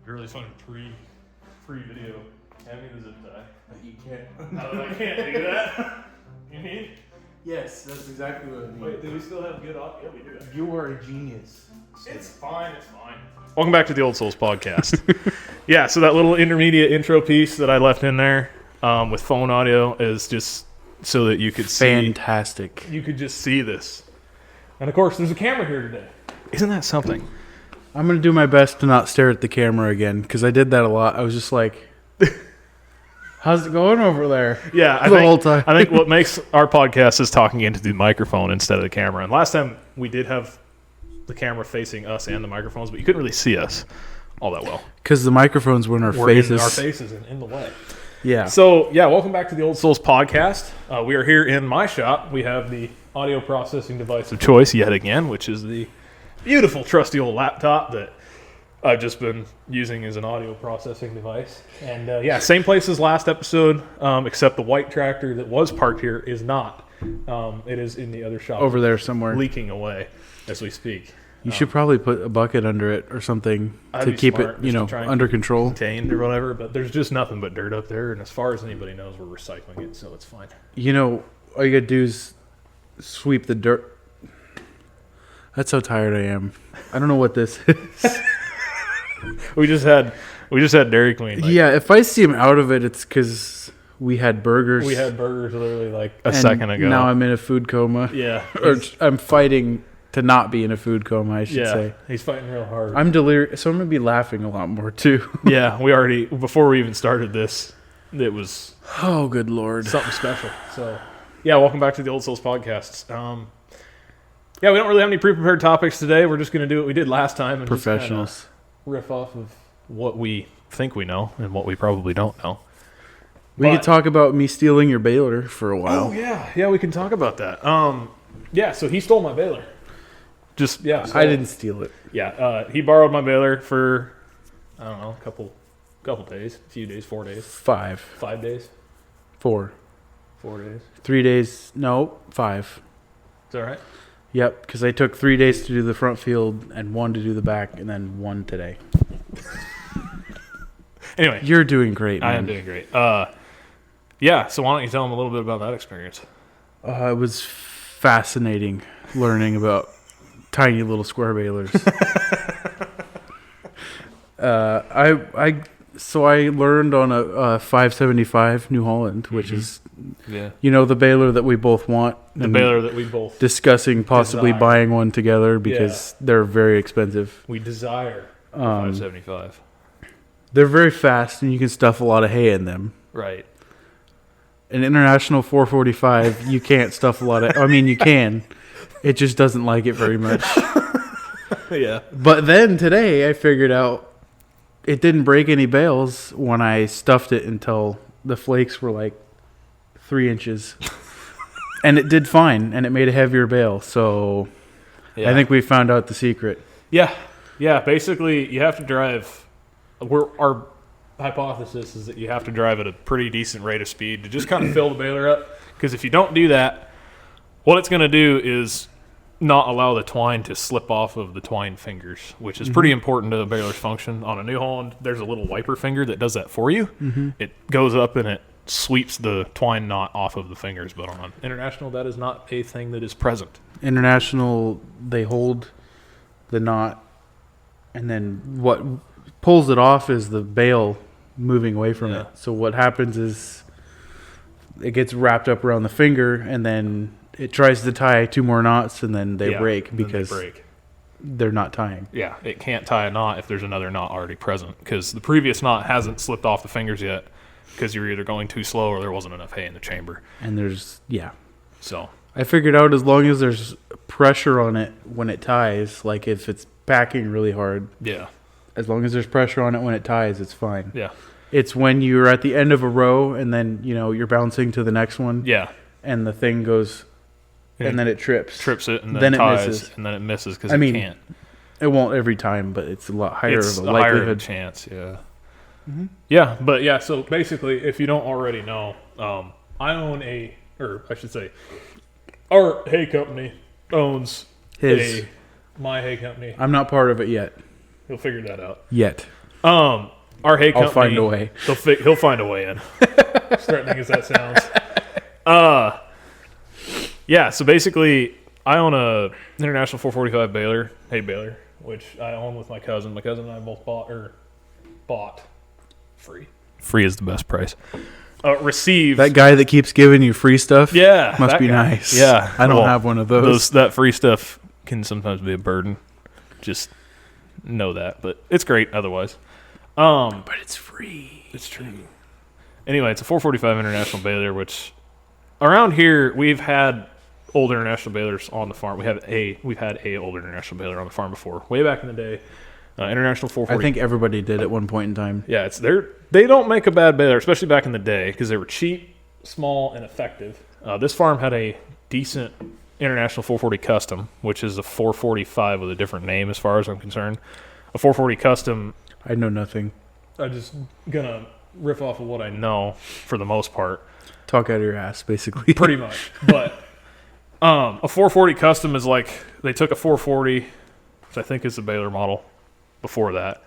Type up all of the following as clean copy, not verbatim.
really fun free video. Hand me the zip tie. You can't. No, I can't do that. You mean? Yes, that's exactly what I mean. Wait, do we still have good audio? Yeah, we do. You are a genius. It's fine. Welcome back to the Old Souls podcast. Yeah, so that little intermediate intro piece that I left in there with phone audio is just so that you could see. Fantastic. You could just see this. And of course, there's a camera here today. Isn't that something? I'm going to do my best to not stare at the camera again, because I did that a lot. I was just like, how's it going over there? Yeah, whole time. I think what makes our podcast is talking into the microphone instead of the camera. And last time we did have the camera facing us and the microphones, but you couldn't really see us all that well. Because the microphones were in our faces. In our faces and in the way. Yeah. So, yeah, welcome back to the Old Souls podcast. We are here in my shop. We have the audio processing device of choice yet again, which is the beautiful, trusty old laptop that I've just been using as an audio processing device. And, yeah, same place as last episode, except the white tractor that was parked here is not. It is in the other shop. Over there somewhere. Leaking away as we speak. You should probably put a bucket under it or something to keep it, under control. Contained or whatever, but there's just nothing but dirt up there. And as far as anybody knows, we're recycling it, so it's fine. All you got to do is sweep the dirt. That's how tired I am. I don't know what this is. We just had Dairy Queen. Yeah, if I see him out of it, it's because we had burgers. We had burgers literally like a second ago. Now I'm in a food coma. Yeah. Or I'm fighting to not be in a food coma, I should say. He's fighting real hard. I'm delirious, so I'm going to be laughing a lot more, too. Yeah, before we even started this, it was... Oh, good Lord. Something special. So, yeah, welcome back to the Old Souls podcasts. Yeah, we don't really have any pre-prepared topics today. We're just going to do what we did last time. And professionals. Just riff off of what we think we know and what we probably don't know. We could talk about me stealing your baler for a while. Oh, yeah. Yeah, we can talk about that. Yeah, so he stole my baler. I didn't steal it. Yeah, he borrowed my baler for, I don't know, a couple days, a few days, 4 days. 5 days? 4. 4 days. 3 days, no, 5. Is that right? Yep, because I took 3 days to do the front field and 1 to do the back, and then 1 today. Anyway. You're doing great, man. I am doing great. Yeah, so why don't you tell him a little bit about that experience? It was fascinating learning about tiny little square balers. I learned on a 575 New Holland, which is the baler that we both want. The baler that we both discussing possibly buying one together because they're very expensive. We desire 575. They're very fast and you can stuff a lot of hay in them. Right. An International 445, you can't stuff a lot of... I mean, you can. It just doesn't like it very much. Yeah. But then today I figured out it didn't break any bales when I stuffed it until the flakes were like 3 inches. And it did fine, and it made a heavier bale. So I think we found out the secret. Yeah. Yeah, basically you have to drive... Our hypothesis is that you have to drive at a pretty decent rate of speed to just kind of fill the baler up. Because if you don't do that, what it's going to do is not allow the twine to slip off of the twine fingers, which is pretty important to the baler's function. On a New Holland, there's a little wiper finger that does that for you. Mm-hmm. It goes up and it sweeps the twine knot off of the fingers. But on an International, that is not a thing that is present. International, they hold the knot, and then what pulls it off is the bale moving away from it. So what happens is it gets wrapped up around the finger, and then it tries to tie 2 more knots, and then they break because they're not tying. Yeah, it can't tie a knot if there's another knot already present, because the previous knot hasn't slipped off the fingers yet because you're either going too slow or there wasn't enough hay in the chamber. And So I figured out as long as there's pressure on it when it ties, like if it's packing really hard. Yeah. As long as there's pressure on it when it ties, it's fine. Yeah. It's when you're at the end of a row and then, you're bouncing to the next one. Yeah. And the thing goes, and then it trips. Trips it and then it ties, misses. And then it misses because it can't. It won't every time, but it's a lot higher of a likelihood. Higher chance, yeah. Mm-hmm. Yeah, but yeah, so basically, if you don't already know, I own our hay company owns my hay company. I'm not part of it yet. You'll figure that out. Yet. Our hay company. I'll find a way. He'll find a way in. As threatening as that sounds. Yeah. So basically, I own a International 445 baler, hay baler, which I own with my cousin. My cousin and I both bought free. Free is the best price. Received That guy that keeps giving you free stuff. Yeah, must be guy. nice. Yeah, I don't have one of those. That free stuff can sometimes be a burden. Just know that, but it's great otherwise. But it's free. It's true. Anyway, it's a 445 International baler, which around here we've had old International balers on the farm. We've had a old International baler on the farm before, way back in the day. International 440. I think everybody did at one point in time. Yeah, they don't make a bad baler, especially back in the day, because they were cheap, small, and effective. This farm had a decent International 440 Custom, which is a 445 with a different name as far as I'm concerned. A 440 Custom. I know nothing. I'm just gonna riff off of what I know for the most part. Talk out of your ass, basically. Pretty much. But a 440 Custom is like they took a 440, which I think is the baler model before that,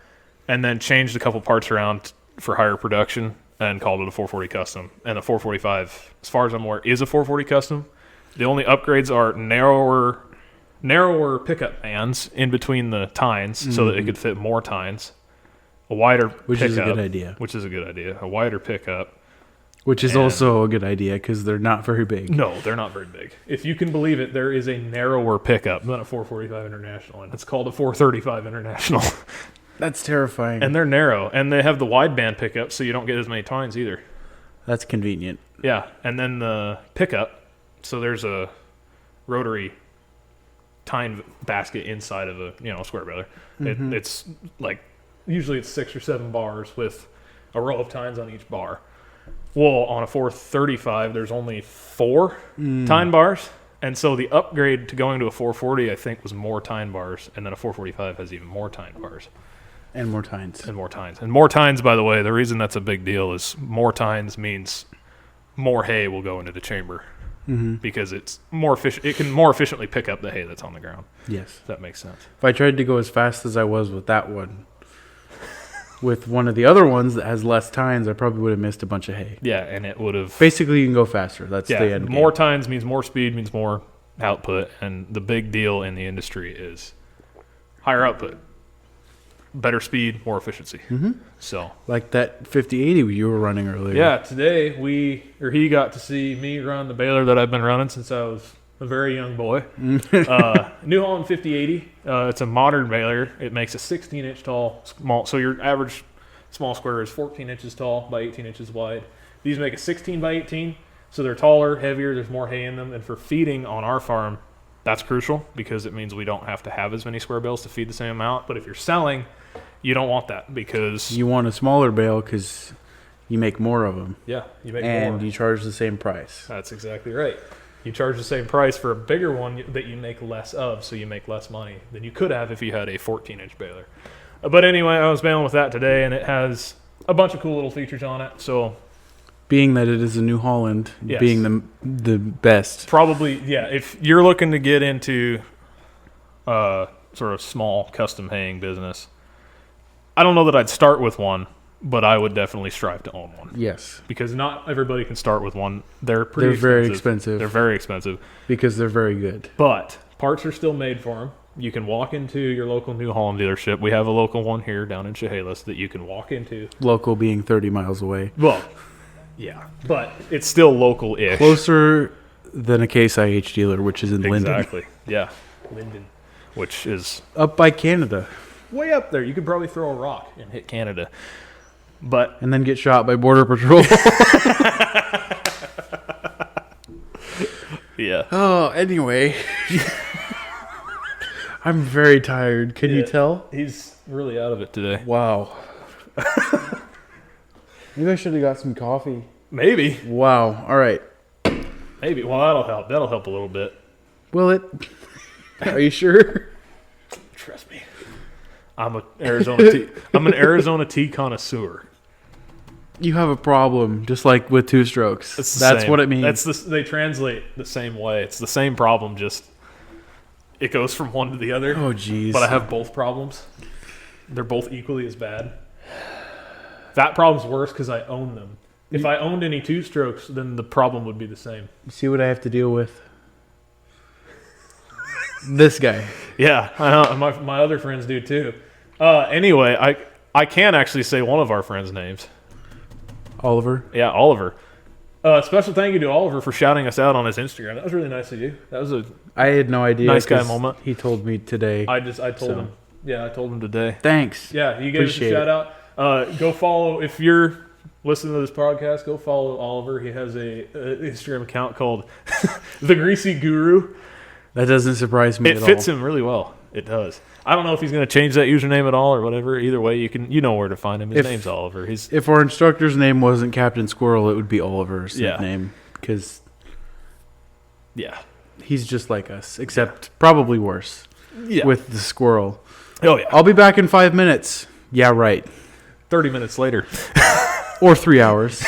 and then changed a couple parts around for higher production and called it a 440 Custom. And the 445, as far as I'm aware, is a 440 Custom. The only upgrades are narrower pickup bands in between the tines so that it could fit more tines. A wider Which pickup, is a good idea. Which is a good idea. A wider pickup. Which is also a good idea because they're not very big. No, they're not very big. If you can believe it, there is a narrower pickup than a 445 International, and it's called a 435 International. That's terrifying. And they're narrow, and they have the wideband pickup, so you don't get as many tines either. That's convenient. Yeah, and then the pickup, so there's a rotary tine basket inside of a square baler. It's like usually it's 6 or 7 bars with a row of tines on each bar. Well, on a 435, there's only 4 tine bars. And so the upgrade to going to a 440, I think, was more tine bars. And then a 445 has even more tine bars. And more tines. And more tines. And more tines, by the way, the reason that's a big deal is more tines means more hay will go into the chamber. Because it's more efficient. It can more efficiently pick up the hay that's on the ground. Yes. If that makes sense. If I tried to go as fast as I was with that one, with one of the other ones that has less tines, I probably would have missed a bunch of hay. Yeah, and it would have... Basically, you can go faster. That's the end more game. tines means more speed, means more output. And the big deal in the industry is higher output, better speed, more efficiency. So, like that 5080 you were running earlier. yeah, today he got to see me run the baler that I've been running since I was a very young boy. New Holland 5080. It's a modern baler. It makes a 16-inch tall small. So your average small square is 14 inches tall by 18 inches wide. These make a 16 by 18, so they're taller, heavier. There's more hay in them, and for feeding on our farm, that's crucial because it means we don't have to have as many square bales to feed the same amount. But if you're selling, you don't want that because you want a smaller bale because you make more of them. Yeah, you make more. And you charge the same price. That's exactly right. You charge the same price for a bigger one that you make less of, so you make less money than you could have if you had a 14-inch baler. But anyway, I was baling with that today, and it has a bunch of cool little features on it. So, being that it is a New Holland, yes. Being the best. Probably, yeah. If you're looking to get into sort of small custom haying business, I don't know that I'd start with one, but I would definitely strive to own one. Yes. Because not everybody can start with one. They're very expensive. They're very expensive. Because they're very good. But parts are still made for them. You can walk into your local New Holland dealership. We have a local one here down in Chehalis that you can walk into. Local being 30 miles away. Well, yeah. But it's still local-ish. Closer than a Case IH dealer, which is in Linden. Exactly. Yeah. Linden. Which is... up by Canada. Way up there. You could probably throw a rock and hit Canada. And then get shot by Border Patrol. Yeah. Oh, anyway. I'm very tired. Can you tell? He's really out of it today. Wow. Maybe I should have got some coffee. Maybe. Wow. All right. Maybe. Well, that'll help. That'll help a little bit. Will it? Are you sure? Trust me. I'm an Arizona tea connoisseur. You have a problem, just like with two strokes. That's what it means. They translate the same way. It's the same problem, just it goes from one to the other. Oh, jeez. But I have both problems. They're both equally as bad. That problem's worse because I own them. If I owned any two-strokes, then the problem would be the same. You see what I have to deal with? This guy. Yeah, I know. My other friends do too. Anyway, I can actually say one of our friends' names. Oliver. Yeah, Oliver. Special thank you to Oliver for shouting us out on his Instagram. That was really nice of you. That was a I had no idea. nice guy moment. He told me today. I told him. Yeah, I told him today. Thanks. Yeah, you gave us a shout out. Go follow, if you're listening to this podcast, go follow Oliver. He has a Instagram account called The Greasy Guru. That doesn't surprise me at all. It fits him really well. It does. I don't know if he's going to change that username at all or whatever. Either way, you know where to find him. His name's Oliver. If our instructor's name wasn't Captain Squirrel, it would be Oliver's name. Because he's just like us, except probably worse with the squirrel. Oh, yeah. I'll be back in 5 minutes. Yeah, right. 30 minutes later. Or 3 hours.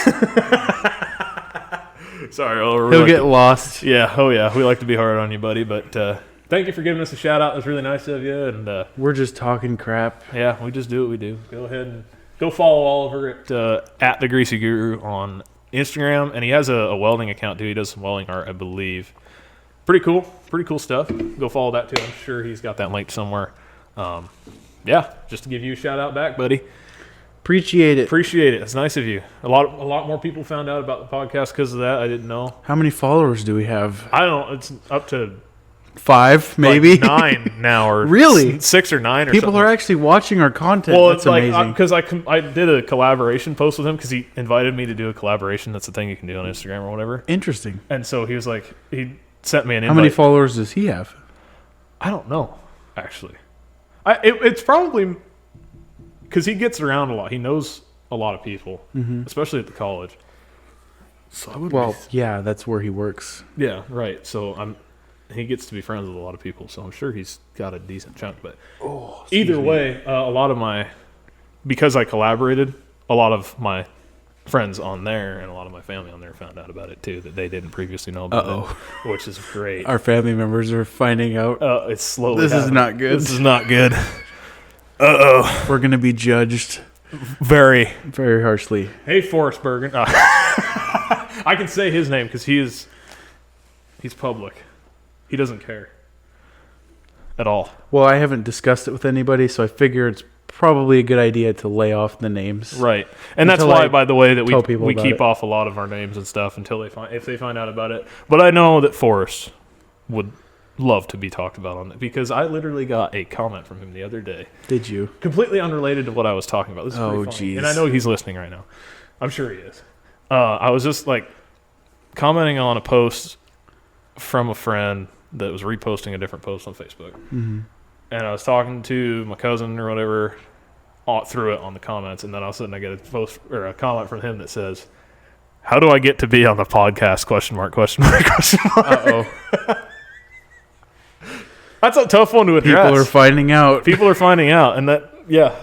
Sorry, Oliver. He'll get lost. Yeah. Oh, yeah. We like to be hard on you, buddy. But thank you for giving us a shout out. It was really nice of you. And we're just talking crap. Yeah, we just do what we do. Go ahead and go follow Oliver at the Greasy Guru on Instagram. And he has a welding account, too. He does some welding art, I believe. Pretty cool. Pretty cool stuff. Go follow that, too. I'm sure he's got that linked somewhere. Just to give you a shout out back, buddy. Appreciate it. It's nice of you. A lot more people found out about the podcast because of that. I didn't know. How many followers do we have? I don't know. It's up to 5, maybe like 9 now, or really 6 or 9. Or people something. Are actually watching our content. Well, that's it's like amazing. Because I did a collaboration post with him because he invited me to do a collaboration. That's the thing you can do on Instagram or whatever. Interesting. And so he was like, he sent me an invite. How many followers does he have? I don't know, actually. It's probably because he gets around a lot. He knows a lot of people, especially at the college. So yeah, that's where he works. Yeah, right. So he gets to be friends with a lot of people. So I'm sure he's got a decent chunk. But either way, because I collaborated, a lot of my friends on there and a lot of my family on there found out about it too, that they didn't previously know about it, which is great. Our family members are finding out. It's slowly. This is not good. This is not good. We're gonna be judged very, very harshly. Hey, Forrest Bergen. I can say his name because he's public. He doesn't care at all. Well, I haven't discussed it with anybody, so I figure it's probably a good idea to lay off the names. Right. And that's why, by the way, that we keep off a lot of our names and stuff until if they find out about it. But I know that Forrest would love to be talked about on it because I literally got a comment from him the other day. Did you? Completely unrelated to what I was talking about. This is pretty funny. Geez. And I know he's listening right now. I'm sure he is. I was just like commenting on a post from a friend that was reposting a different post on Facebook. Mm-hmm. And I was talking to my cousin or whatever through it on the comments, and then all of a sudden I get a post or a comment from him that says, "How do I get to be on the podcast? Question mark, question mark, question mark." Uh-oh. That's a tough one to address. People are finding out. And that, yeah.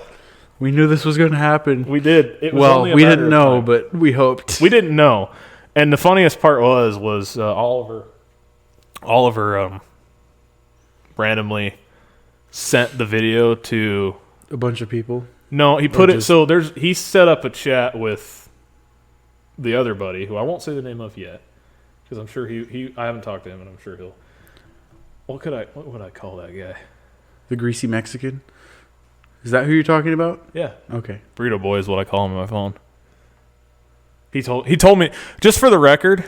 We knew this was going to happen. We did. It was we didn't know, but we hoped. We didn't know. And the funniest part was Oliver randomly sent the video to a bunch of people. No, he put it so he set up a chat with the other buddy who I won't say the name of yet because I'm sure I haven't talked to him and I'm sure he'll. What would I call that guy? The Greasy Mexican? Is that who you're talking about? Yeah. Okay. Burrito Boy is what I call him on my phone. He told me, just for the record,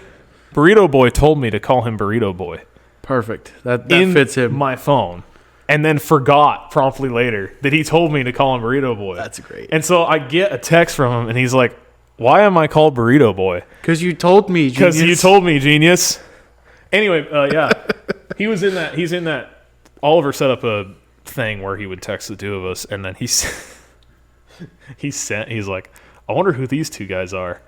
Burrito Boy told me to call him Burrito Boy. Perfect. That fits him. My phone. And then forgot promptly later that he told me to call him Burrito Boy. That's great. And so I get a text from him and he's like, "Why am I called Burrito Boy?" Because you told me, genius. Because you told me, genius. Anyway, yeah. He's in that. Oliver set up a thing where he would text the two of us, and then he's like, "I wonder who these two guys are."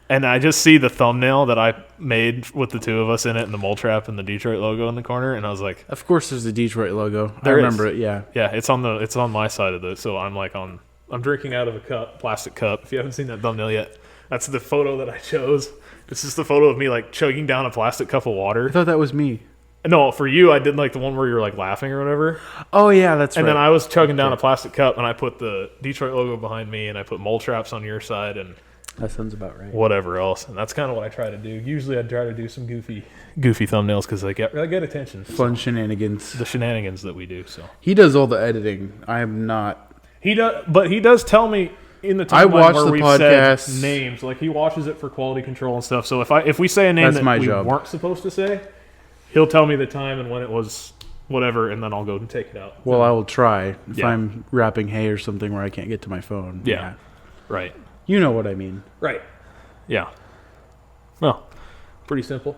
And I just see the thumbnail that I made with the two of us in it and the mole trap and the Detroit logo in the corner, and I was like, "Of course, there's the Detroit logo. I remember it. Yeah, yeah. It's on my side of it. So I'm like I'm drinking out of a plastic cup. If you haven't seen that thumbnail yet, that's the photo that I chose. It's just the photo of me like chugging down a plastic cup of water. I thought that was me. No, for you, I did like the one where you were like laughing or whatever. Oh yeah, that's And right. then I was chugging down a plastic cup, and I put the Detroit logo behind me, and I put mole traps on your side, and That sounds about right. whatever else. And that's kind of what I try to do. Usually, I try to do some goofy thumbnails because they get attention. Fun shenanigans. The shenanigans that we do. So He does all the editing. I am not. he does, but he does tell me in the I timeline watch where the we've podcasts. said names. Like he watches it for quality control and stuff. So if we say a name That's that my we job. weren't supposed to say, he'll tell me the time and when it was. Whatever, and then I'll go and take it out. Well, I will try if Yeah. I'm wrapping hay or something where I can't get to my phone. Yeah. Right. You know what I mean. Right. Yeah. Well, pretty simple.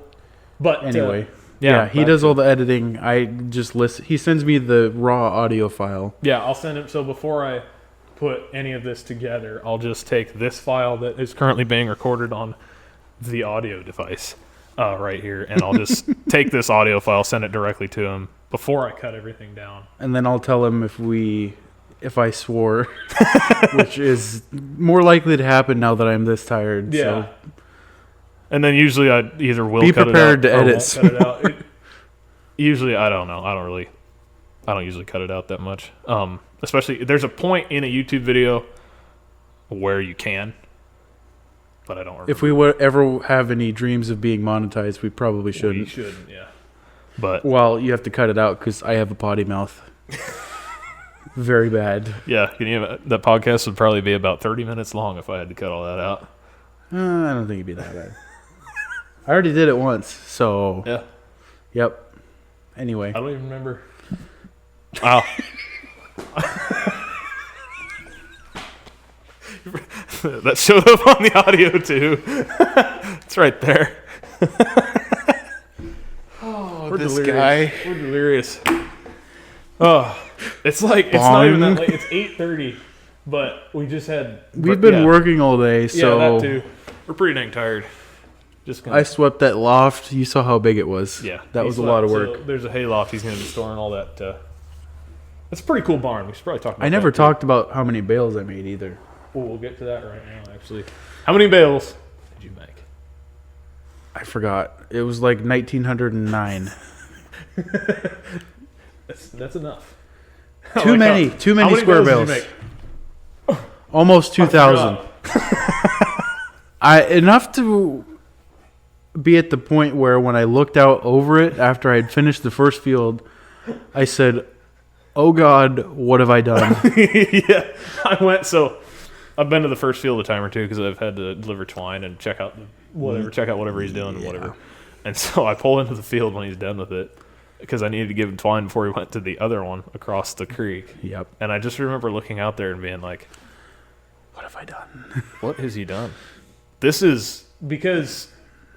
But Anyway. yeah, he does all the editing. I just listen. He sends me the raw audio file. Yeah, I'll send him. So before I put any of this together, I'll just take this file that is currently being recorded on the audio device right here, and I'll just take this audio file, send it directly to him before I cut everything down. And then I'll tell him if I swore, which is more likely to happen now that I'm this tired. Yeah. So And then usually I either will Be cut prepared it out to or edit won't cut it out. Usually, I don't know. I don't usually cut it out that much. Especially, there's a point in a YouTube video where you can, but I don't remember. if we would ever have any dreams of being monetized, we probably shouldn't. We shouldn't, yeah. But, Well, you have to cut it out because I have a potty mouth. Very bad. yeah, that podcast would probably be about 30 minutes long if I had to cut all that out. I don't think it'd be that bad. I already did it once, so Yeah. yep. Anyway, I don't even remember. Wow. That showed up on the audio too. It's right there. Oh, this delirious. guy. We're delirious. Oh, it's like it's not even that Bong. late. It's 8:30, but we just had. we've been yeah. working all day, so Yeah, that too. We're pretty dang tired. Just gonna, I swept that loft. You saw how big it was. yeah, that he was a lot of slept, work. so there's a hayloft. He's going to be storing all that. It's a pretty cool barn. We should probably talk about I never that, too. talked about how many bales I made either. Oh, we'll get to that right now, actually. How many bales did you make? I forgot. It was like 1909. That's enough. Too many How square bales bales. did you make? Almost 2,000. Enough to be at the point where when I looked out over it after I had finished the first field, I said, "Oh God, what have I done?" Yeah, I've been to the first field a time or two because I've had to deliver twine and check out whatever he's doing and whatever. And so I pull into the field when he's done with it because I needed to give him twine before he went to the other one across the creek. Yep. And I just remember looking out there and being like, What have I done? what has he done? This is because,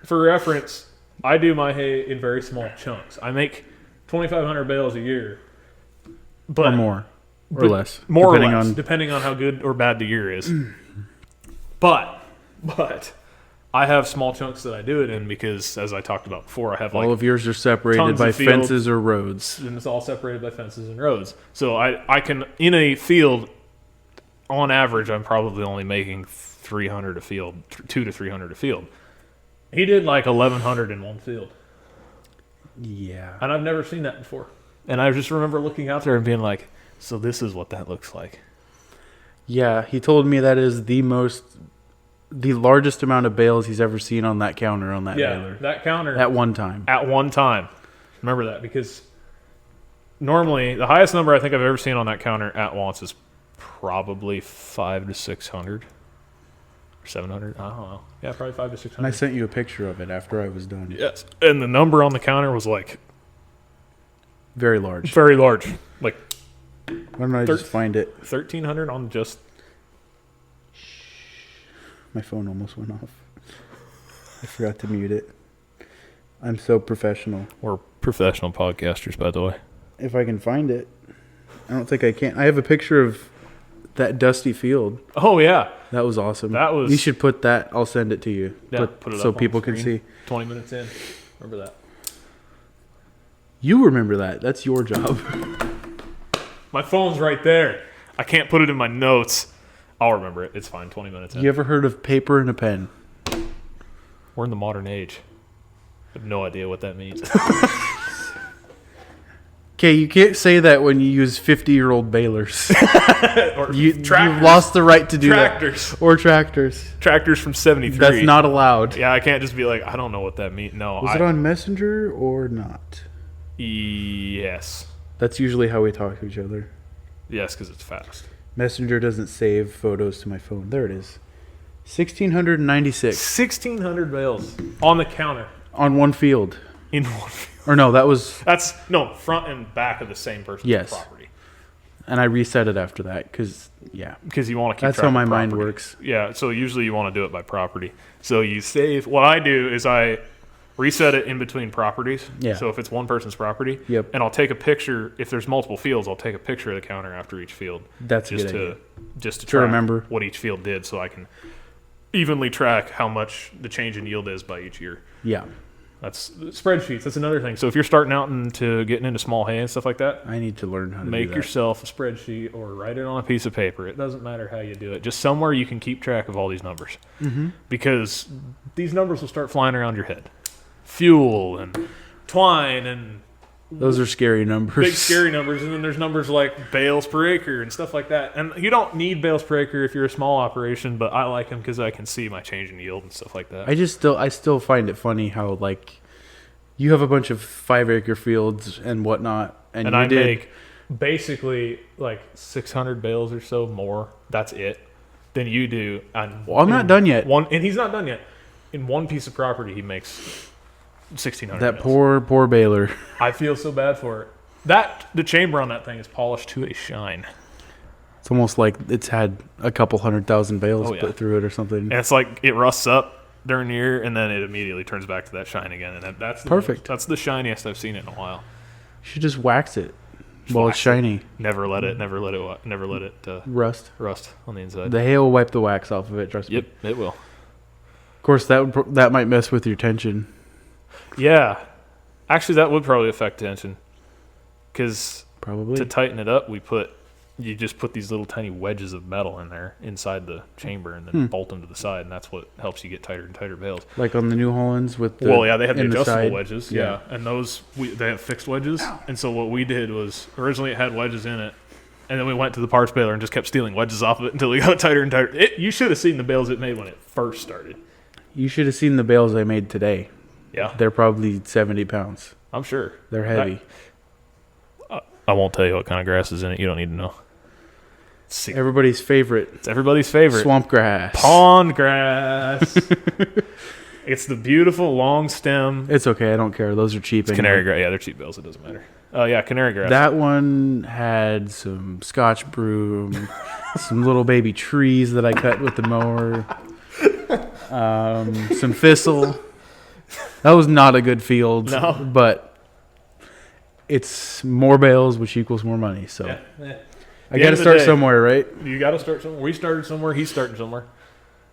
for reference, I do my hay in very small chunks. I make 2,500 bales a year, but Or more. Or but less. more depending or less, on depending on how good or bad the year is. but I have small chunks that I do it in because, as I talked about before, I have like all of yours are separated tons by of fields. fences or roads. and it's all separated by fences and roads. So I can, in a field, on average, I'm probably only making 300 a field, 200 to 300 a field. He did like 1,100 in one field, Yeah. and I've never seen that before. And I just remember looking out there and being like, "So this is what that looks like." Yeah, he told me that is the largest amount of bales he's ever seen on that counter on that baler. That counter At one time. at one time. Remember that because normally the highest number I think I've ever seen on that counter at once is probably 500 to 600 or 700. I don't know. Yeah, probably 500 to 600. And I sent you a picture of it after I was done. Yes, and the number on the counter was like Very large. very large, like Why don't I just find it? 1,300 on just. My phone almost went off. I forgot to mute it. I'm so professional. We're professional podcasters, by the way. If I can find it. I don't think I can. I have a picture of that dusty field. Oh yeah, That was awesome. That was- You should put that. I'll send it to you. yeah. Put it so up on people the can screen. see. 20 minutes in, remember that. You remember that. That's your job. My phone's right there. I can't put it in my notes. I'll remember it. It's fine. 20 minutes in. You ever heard of paper and a pen? We're in the modern age. I have no idea what that means. Okay, you can't say that when you use 50-year-old balers. Or You've tractors. lost the right to do Tractors. that. Or tractors. Tractors from 73. That's not allowed. Yeah, I can't just be like, I don't know what that means. No. Was it on Messenger or not? Yes. That's usually how we talk to each other. Yes, because it's fast. Messenger doesn't save photos to my phone. There it is. 1,696 1,600 bales on the counter. on one field. In one field. Or no, that was... That's, no, front and back of the same person's Yes. property. And I reset it after that because, yeah. Because you want to keep That's track how of my mind property. works. Yeah, so usually you want to do it by property. So you save. What I do is I reset it in between properties. Yeah. So if it's one person's property, Yep. and I'll take a picture. If there's multiple fields, I'll take a picture of the counter after each field. That's a just good to idea. just to To track remember. what each field did, so I can evenly track how much the change in yield is by each year. Yeah. That's spreadsheets. That's another thing. So if you're starting out into getting into small hay and stuff like that, I need to learn how to make do that. yourself a spreadsheet or write it on a piece of paper. It doesn't matter how you do it. Just somewhere you can keep track of all these numbers. Mm-hmm. Because these numbers will start flying around your head. Fuel and twine and Those are scary numbers. big scary numbers. And then there's numbers like bales per acre and stuff like that. And you don't need bales per acre if you're a small operation, but I like them because I can see my change in yield and stuff like that. I still find it funny how like you have a bunch of 5-acre fields and whatnot, and I make basically like 600 bales or so more. That's it. Than you do. Well, I'm not done yet. And he's not done yet. In one piece of property, he makes 1,600 that bales. poor baler. I feel so bad for it. The chamber on that thing is polished to a shine. It's almost like it's had a couple 100,000 bales Oh, yeah. put through it or something. And it's like it rusts up during the year, and then it immediately turns back to that shine again. And that's Perfect. That's the shiniest I've seen it in a while. You should just wax it while it's wax it. shiny. Never let it Rust. rust on the inside. The hay will wipe the wax off of it. Trust me. Yep, it will. Of course, that might mess with your tension. Yeah, actually, that would probably affect tension. Because Probably. to tighten it up, you just put these little tiny wedges of metal in there inside the chamber, and then bolt them to the side, and that's what helps you get tighter and tighter bales. Like on the New Hollands with the Well, yeah, they have the in adjustable side. wedges, yeah, and those they have fixed wedges, and so what we did was originally it had wedges in it, and then we went to the parts baler and just kept stealing wedges off of it until we got tighter and tighter. You should have seen the bales it made when it first started. You should have seen the bales I made today. Yeah, They're probably 70 pounds. I'm sure They're heavy. I won't tell you what kind of grass is in it. You don't need to know. Everybody's favorite. It's everybody's favorite. Swamp grass. Pond grass. It's the beautiful long stem. It's okay. I don't care. Those are cheap. It's canary grass. Yeah, they're cheap bales. It doesn't matter. Oh, yeah, canary grass. That one had some Scotch broom, some little baby trees that I cut with the mower, some thistle. That was not a good field, No. but it's more bales, which equals more money. So Yeah. I got to start somewhere, right? You got to start somewhere. We started somewhere. He's starting somewhere.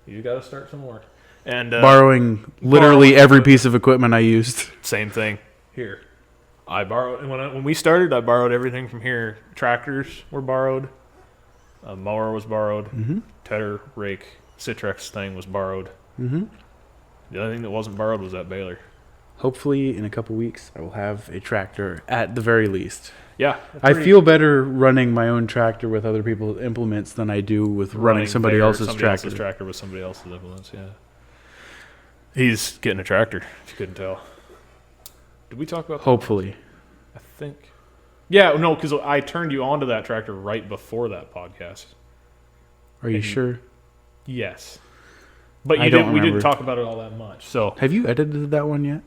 You got to start somewhere. And Borrowing literally every piece of equipment I used. same thing here. I borrowed when we started. I borrowed everything from here. Tractors were borrowed. A mower was borrowed. Mm-hmm. Tedder, rake, Citrix thing was borrowed. Mm-hmm. The only thing that wasn't borrowed was that baler. Hopefully, in a couple weeks, I will have a tractor at the very least. Yeah, I feel better running my own tractor with other people's implements than I do with running somebody else's tractor. tractor with somebody else's implements. Yeah, he's getting a tractor. If you couldn't tell, did we talk about that? Hopefully. I think. Yeah, no, because I turned you onto that tractor right before that podcast. Are you And- sure? Yes, but I don't we didn't remember. talk about it all that much. So Have you edited that one yet?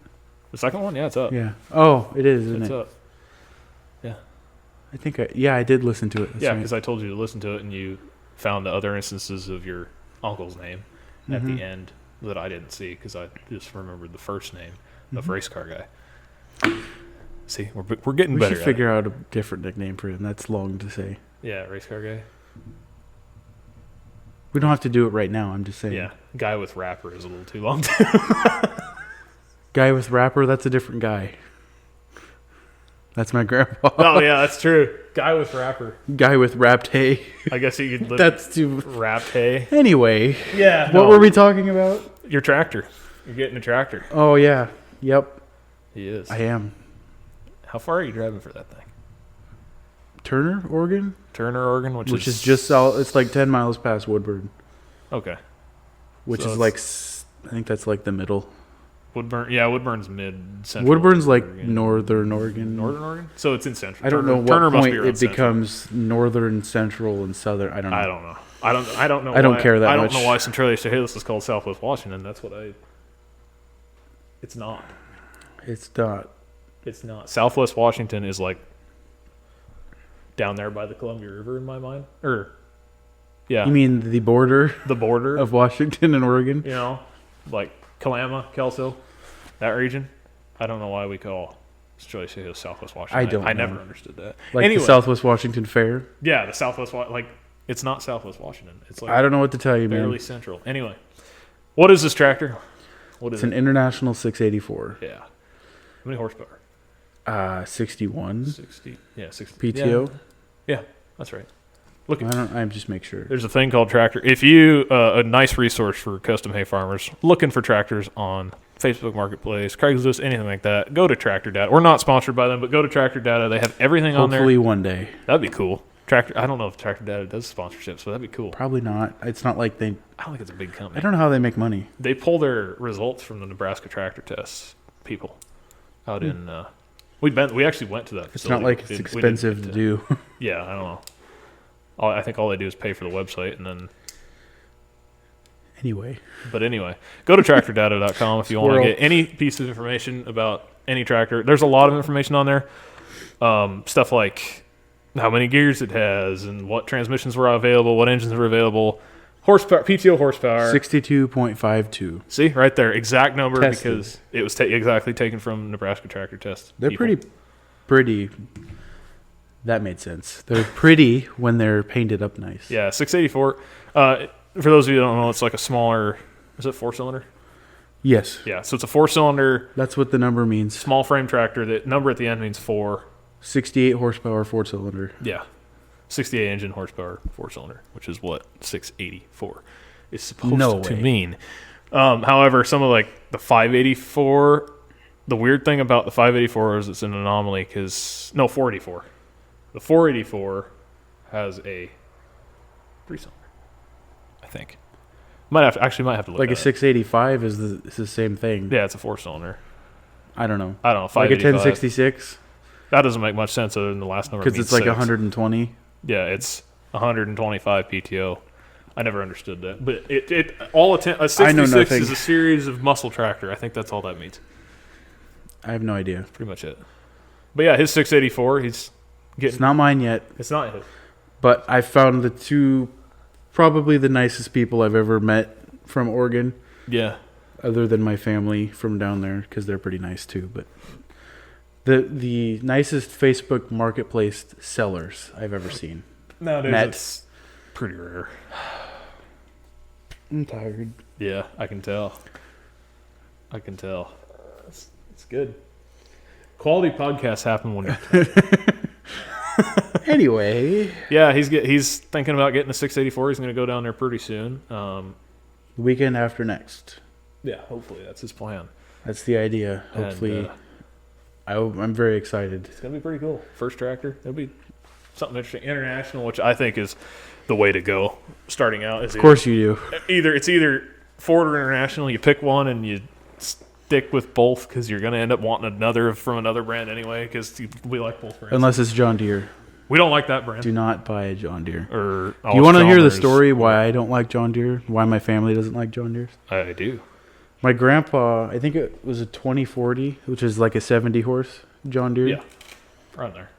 the second one, yeah, it's up. Yeah. Oh, it is, isn't It's it? up. I think I did listen to it. That's Yeah, right. because I told you to listen to it, and you found the other instances of your uncle's name at Mhm. the end that I didn't see because I just remembered the first name of Mhm. race car guy. See, we're getting We better. should at figure out a different nickname for him. That's long to say. it. Yeah, race car guy. We don't have to do it right now. I'm just saying. Yeah, guy with rapper is a little too long. Too. Guy with rapper, that's a different guy. That's my grandpa. Oh yeah, that's true. Guy with rapper. Guy with wrapped hay. I guess he could live That's too. wrapped hay. Anyway, Yeah. what were we talking about? Your tractor. You're getting a tractor. Oh yeah. Yep. He is. I am. How far are you driving for that thing? Turner, Oregon, which is just south. It's like 10 miles past Woodburn. Okay. Which is like, I think that's like the middle. Woodburn, yeah, Woodburn's mid-central. Woodburn's like northern Oregon. Northern Oregon? So it's in central. I don't know what Turner point must be it becomes northern, central, and southern. I don't know. I don't know. I don't know. I don't care that much. I don't know why Centralia Chehalis is called Southwest Washington. That's what I. It's not. It's not. It's not. Southwest Washington is like down there by the Columbia River in my mind. Yeah. You mean the border? The border of Washington and Oregon? You know, like Kalama, Kelso, that region. I don't know why we call Centralia Chehalis Southwest Washington. I never understood that. Like anyway, the Southwest Washington Fair? Yeah, the Southwest, like, it's not Southwest Washington. It's like I don't know what to tell you, barely man. central. Anyway, what is this tractor? It's an International 684. Yeah. How many horsepower? 61. 60. Yeah, 60. PTO? Yeah, that's right. I'm just make sure. There's a thing called Tractor. If you, a nice resource for custom hay farmers looking for tractors on Facebook Marketplace, Craigslist, anything like that, go to Tractor Data. We're not sponsored by them, but go to Tractor Data. They have everything on there. Hopefully one day. That'd be cool. I don't know if Tractor Data does sponsorships, so that'd be cool. Probably not. It's not like they. I don't think it's a big company. I don't know how they make money. They pull their results from the Nebraska tractor tests. People out in. We actually went to that facility. It's not like it's expensive to do. Yeah, I don't know. I think all they do is pay for the website and then. Anyway, go to tractordata.com if you want to get any piece of information about any tractor. There's a lot of information on there. Stuff like how many gears it has and what transmissions were available, what engines were available, horsepower, PTO horsepower. 62.52. See, right there, exact number. Tested. Because it was exactly taken from Nebraska tractor test. They're pretty. That made sense. They're pretty when they're painted up nice. Yeah, 684. For those of you who don't know, it's like a smaller. Is it 4-cylinder? Yes. Yeah, so it's a 4-cylinder. That's what the number means. Small frame tractor. The number at the end means 4. 68 horsepower 4-cylinder. Yeah, 68 engine horsepower 4-cylinder, which is what 684 is supposed to mean. However, some of like the 584. The weird thing about the 584 is it's an anomaly 484. The 484 has a 3-cylinder, I think. Might have to look like at a 685 is the same thing. Yeah, it's a 4-cylinder. I don't know. 585. Like a 1066? That doesn't make much sense other than the last number. Because it's like 120. Yeah, it's 125 PTO. I never understood that, but a 66 is a series of muscle tractor. I think that's all that means. I have no idea. Pretty much it. But yeah, his 684. It's not mine yet. It's not his. But I found the two probably the nicest people I've ever met from Oregon. Yeah. Other than my family from down there, because they're pretty nice too. But the nicest Facebook Marketplace sellers I've ever seen. Nowadays, it's pretty rare. I'm tired. Yeah, I can tell. It's good. Quality podcasts happen when you're Anyway. Yeah, he's thinking about getting a 684. He's going to go down there pretty soon. The weekend after next. Yeah, hopefully that's his plan. That's the idea. Hopefully. I'm very excited. It's going to be pretty cool. First tractor. It'll be something interesting. International, which I think is the way to go starting out. Of course you do. It's either Ford or International. You pick one and you stick with both because you're going to end up wanting another from another brand anyway because we like both brands. Unless it's John Deere. We don't like that brand. Do not buy a John Deere. Do you want to hear the story why I don't like John Deere? Why my family doesn't like John Deere? I do. My grandpa, I think it was a 2040, which is like a 70 horse John Deere. Yeah, around there.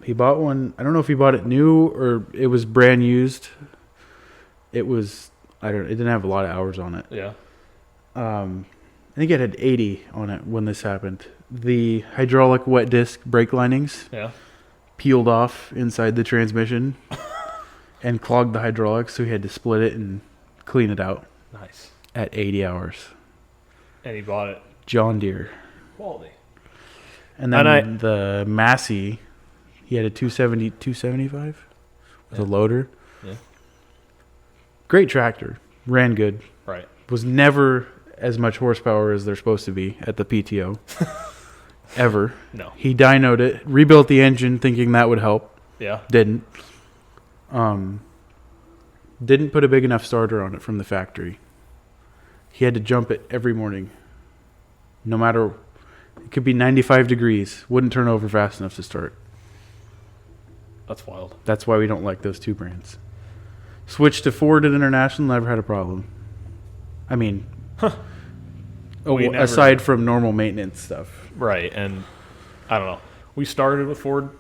He bought one. I don't know if he bought it new or it was brand used. It was. It didn't have a lot of hours on it. Yeah. I think it had 80 on it when this happened. The hydraulic wet disc brake linings. Yeah. Peeled off inside the transmission and clogged the hydraulics, so he had to split it and clean it out. Nice. At 80 hours. And he bought it. John Deere. Quality. And then the Massey, he had a 275 with a loader. Yeah. Great tractor. Ran good. Right. Was never as much horsepower as they're supposed to be at the PTO. ever. No. He dynoed it, rebuilt the engine thinking that would help. Yeah. Didn't. Didn't put a big enough starter on it from the factory. He had to jump it every morning. No matter, it could be 95 degrees. Wouldn't turn over fast enough to start. That's wild. That's why we don't like those two brands. Switched to Ford at International, never had a problem. I mean, aside from normal maintenance stuff. Right, and I don't know. We started with Ford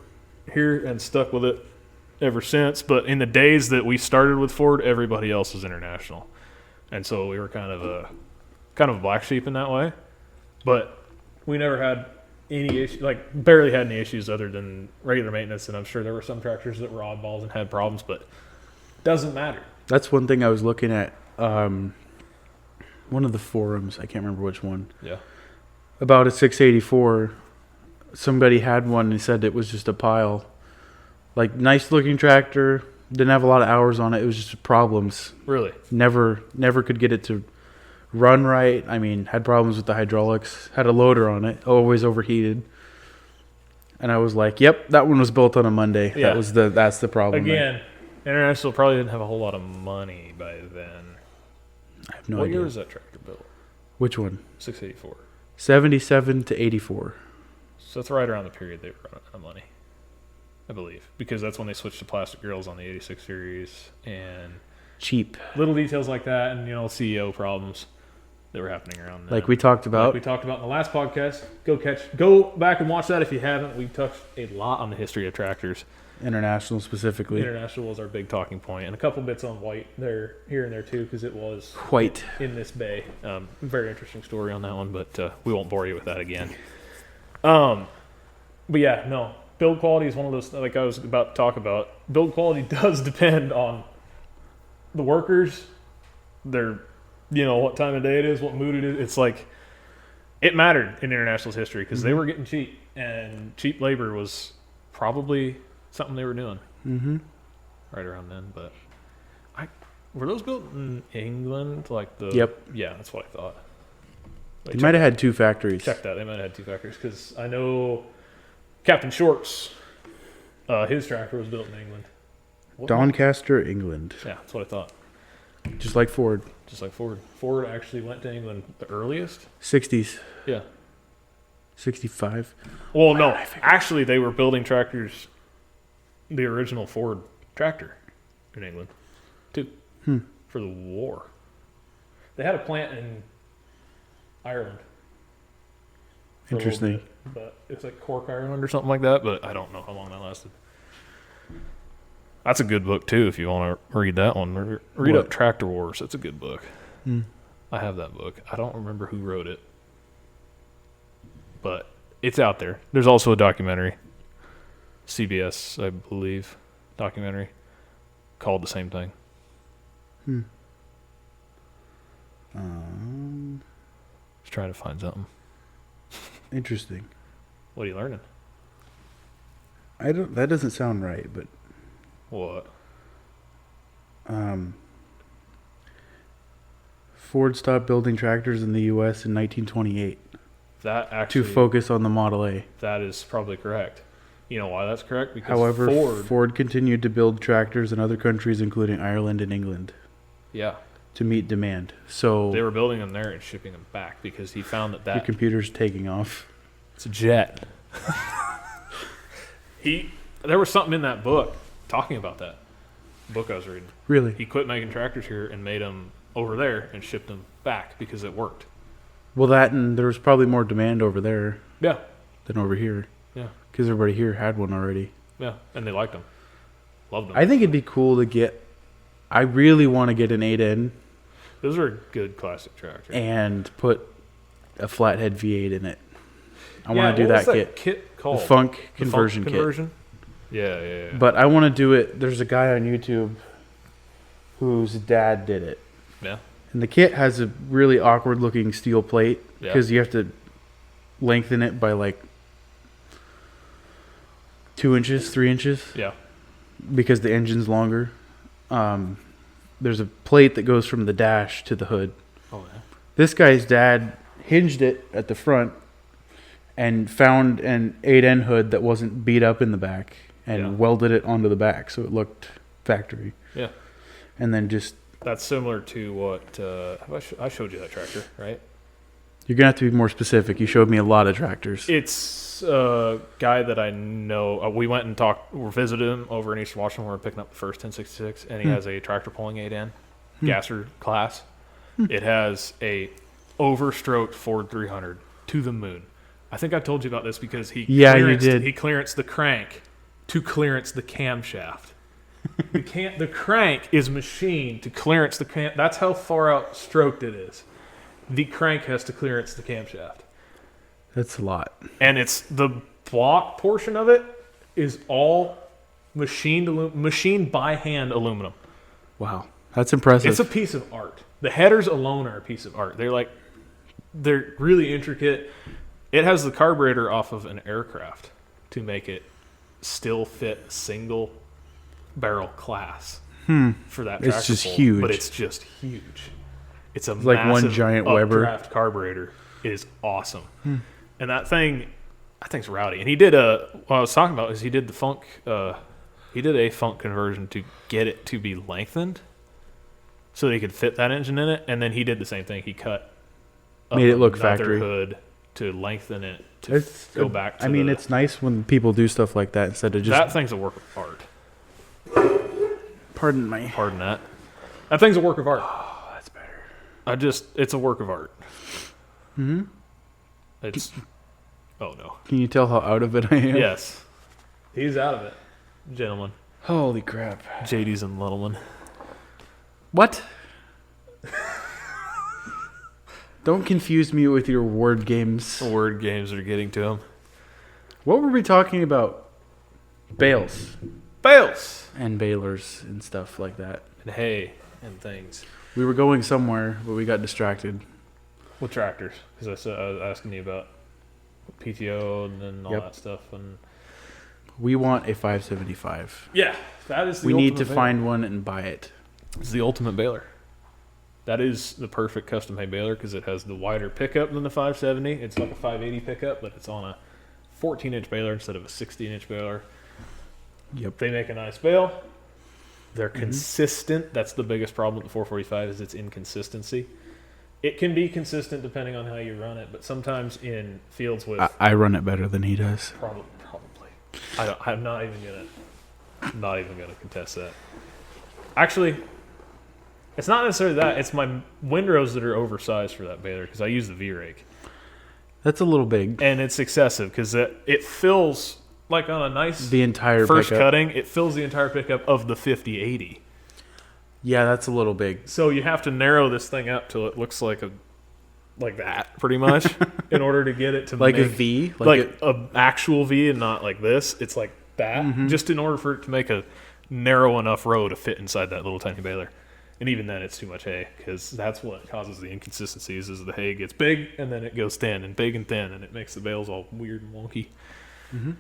here and stuck with it ever since, but in the days that we started with Ford, everybody else was International. And so we were kind of a black sheep in that way. But we never had any issue, like barely had any issues other than regular maintenance, and I'm sure there were some tractors that were oddballs and had problems, but it doesn't matter. That's one thing I was looking at one of the forums, I can't remember which one. Yeah. About a 684. Somebody had one and said it was just a pile. Like, nice looking tractor, didn't have a lot of hours on it. It was just problems. Really? Never could get it to run right. I mean, had problems with the hydraulics. Had a loader on it, always overheated. And I was like, "Yep, that one was built on a Monday." Yeah. That's the problem. Again, International probably didn't have a whole lot of money by then. I have no what idea. year was that tractor built? Which one? 684. 77 to 84. So that's right around the period they were running out of money, I believe, because that's when they switched to plastic grills on the 86 series and Cheap. little details like that, and CEO problems that were happening around then. Like we talked about. Like we talked about in the last podcast. Go back and watch that if you haven't. We touched a lot on the history of tractors. International specifically. International was our big talking point, and a couple bits on Wyatt there, here and there too, because it was White in this bay. Very interesting story on that one, but we won't bore you with that again. But yeah, no. Build quality is one of those, like I was about to talk about. Build quality does depend on the workers, their, what time of day it is, what mood it is. It's like, it mattered in International's history because they were getting cheap, and cheap labor was probably something they were doing right around then. But were those built in England? Yep. Yeah, that's what I thought. They might have had two factories. Check that. They might have had two factories because I know Captain Short's, his tractor was built in England. Doncaster, England. Yeah, that's what I thought. Just like Ford. Just like Ford. Ford actually went to England the earliest. 60s. Yeah. 65. Well, no. Actually, they were building tractors, the original Ford tractor in England, too, for the war. They had a plant in Ireland. Interesting. But it's like Cork, Ireland or something like that, but I don't know how long that lasted. That's a good book, too, if you want to read that one. Read up Tractor Wars. That's a good book. I have that book. I don't remember who wrote it, but it's out there. There's also a documentary, CBS, I believe, documentary, called the same thing. Just trying to find something. Interesting. What are you learning? That doesn't sound right, but What? Ford stopped building tractors in the U.S. in 1928 That actually, to focus on the Model A. that is probably correct. You know why that's correct? Because However, Ford, Ford continued to build tractors in other countries, including Ireland and England, yeah, to meet demand. So they were building them there and shipping them back because he found your that computer's taking off. it's a jet. There was something in that book talking about that book I was reading. Really? He quit making tractors here and made them over there and shipped them back because it worked. Well, that and there was probably more demand over there Yeah, than over here yeah, because everybody here had one already. yeah, and they liked them, loved them. I think it'd be cool to get. I really want to get an 8N Those are a good classic tractors. and put a flathead V8 in it. I Yeah, want to do what was that kit. kit called? The Funk The conversion Funk kit. conversion? Yeah. But I want to do it. There's a guy on YouTube whose dad did it. Yeah. And the kit has a really awkward looking steel plate because you have to lengthen it by like 2 inches, 3 inches. Yeah. Because the engine's longer. There's a plate that goes from the dash to the hood. Oh, yeah. This guy's dad hinged it at the front and found an 8N hood that wasn't beat up in the back and welded it onto the back so it looked factory. Yeah. And then just... That's similar to what I showed you that tractor, right? You're going to have to be more specific. You showed me a lot of tractors. It's a guy that I know. We went and we visited him over in Eastern Washington. We were picking up the first 1066, and he has a tractor pulling 8N gasser class. It has a overstroked Ford 300 to the moon. I think I told you about this because he clearanced the crank to clearance the camshaft. The crank is machined to clearance the cam. That's how far out stroked it is. The crank has to clearance the camshaft. That's a lot. And it's the block portion of it is all machined by hand aluminum. Wow, that's impressive. It's a piece of art. The headers alone are a piece of art. They're really intricate. It has the carburetor off of an aircraft to make it still fit single barrel class for that tractor It's just pull, huge. but it's just huge. It's like one giant Weber updraft carburetor. It is awesome, and that thing's rowdy. And he did what I was talking about is he did the funk. He did a funk conversion to get it to be lengthened, so that he could fit that engine in it. And then he did the same thing. He made it look another factory hood to lengthen it to go back. To it's nice when people do stuff like that instead of just that thing's a work of art. Pardon that. That thing's a work of art. Oh, that's better. It's a work of art. Mm-hmm. Oh no. Can you tell how out of it I am? Yes. He's out of it, gentlemen. Holy crap. JD's and Littleman. What? Don't confuse me with your word games. Word games are getting to him. What were we talking about? Bales. And balers and stuff like that. And hay and things. We were going somewhere, but we got distracted. With tractors. Because I was asking you about PTO and then all that stuff. And we want a 575. Yeah. That is the We need to baler. find one and buy it. It's the ultimate baler. That is the perfect custom hay baler because it has the wider pickup than the 570. It's like a 580 pickup, but it's on a 14-inch baler instead of a 16-inch baler. Yep. They make a nice bale. They're consistent. That's the biggest problem with the 445 is its inconsistency. It can be consistent depending on how you run it, but sometimes in fields with... I run it better than he does. Probably. I'm not even gonna contest that. Actually, it's not necessarily that. It's my windrows that are oversized for that baler because I use the V-rake. That's a little big. And it's excessive because it fills... Like on a nice the entire first pickup. cutting, it fills the entire pickup of the 5080. Yeah, that's a little big. So you have to narrow this thing up till it looks like that, pretty much, in order to get it to like make, a V, like an actual V, and not like this. It's like that, just in order for it to make a narrow enough row to fit inside that little tiny baler. And even then, it's too much hay because that's what causes the inconsistencies. Is the hay gets big and then it goes thin and big and thin, and it makes the bales all weird and wonky. Mm-hmm.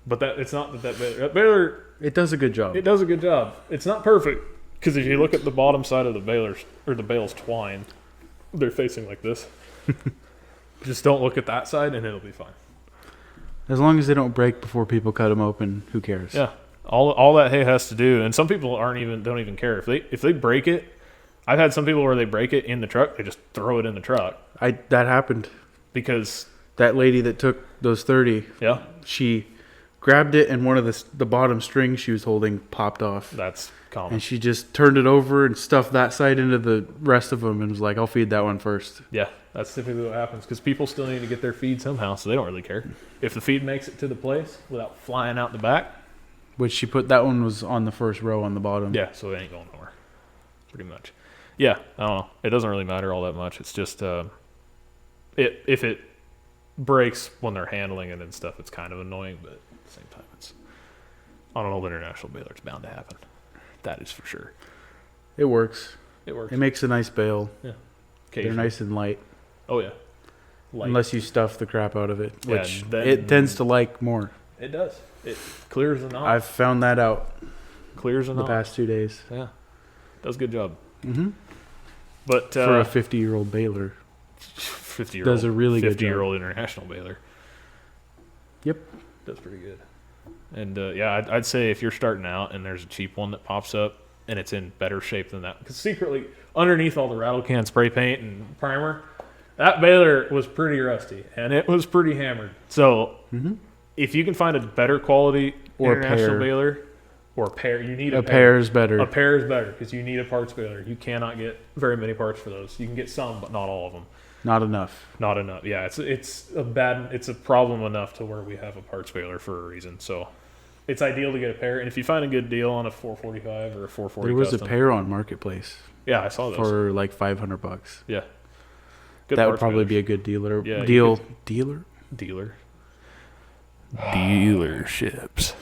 But it's not that baler. It does a good job. It does a good job. It's not perfect because if you look at the bottom side of the balers or the bale's twine, they're facing like this. Just don't look at that side, and it'll be fine. As long as they don't break before people cut them open, who cares? Yeah, all that hay has to do, and some people don't even care if they break it. I've had some people where they break it in the truck, they just throw it in the truck. That happened because that lady that took those 30. Yeah, she grabbed it, and one of the bottom strings she was holding popped off. That's common. And she just turned it over and stuffed that side into the rest of them and was like, I'll feed that one first. Yeah, that's typically what happens because people still need to get their feed somehow, so they don't really care. If the feed makes it to the place without flying out the back. Which that one was on the first row on the bottom. Yeah, so it ain't going nowhere. Pretty much. Yeah, I don't know. It doesn't really matter all that much. It's just if it breaks when they're handling it and stuff, it's kind of annoying, but at the same time, it's on an old international baler, it's bound to happen. That is for sure. It works. It works. It makes a nice bale. Yeah. They're nice and light. Oh, yeah. Light. Unless you stuff the crap out of it, which then it tends to like more. It does. It clears the knot. I've found that out. Clears the knot. The past 2 days. Yeah. Does a good job. Mm-hmm. But for a 50-year-old baler. 50-year-old. Does a really good job. 50-year-old international baler. Yep. Does pretty good. And yeah, I'd say if you're starting out and there's a cheap one that pops up and it's in better shape than that, because secretly underneath all the rattle can spray paint and primer, that baler was pretty rusty and it was pretty hammered. So if you can find a better quality Or international pair. baler or pair, you need a pair is better. A pair is better because you need a parts baler. You cannot get very many parts for those. You can get some, but not all of them. Not enough. Not enough. Yeah, it's a problem enough to where we have a parts baler for a reason. So it's ideal to get a pair. And if you find a good deal on a 445 or a 440 There was custom, a pair on Marketplace yeah, I saw those for like $500. Yeah, good That would parts probably balers. be a good dealer. Yeah, you Dealer. Dealerships.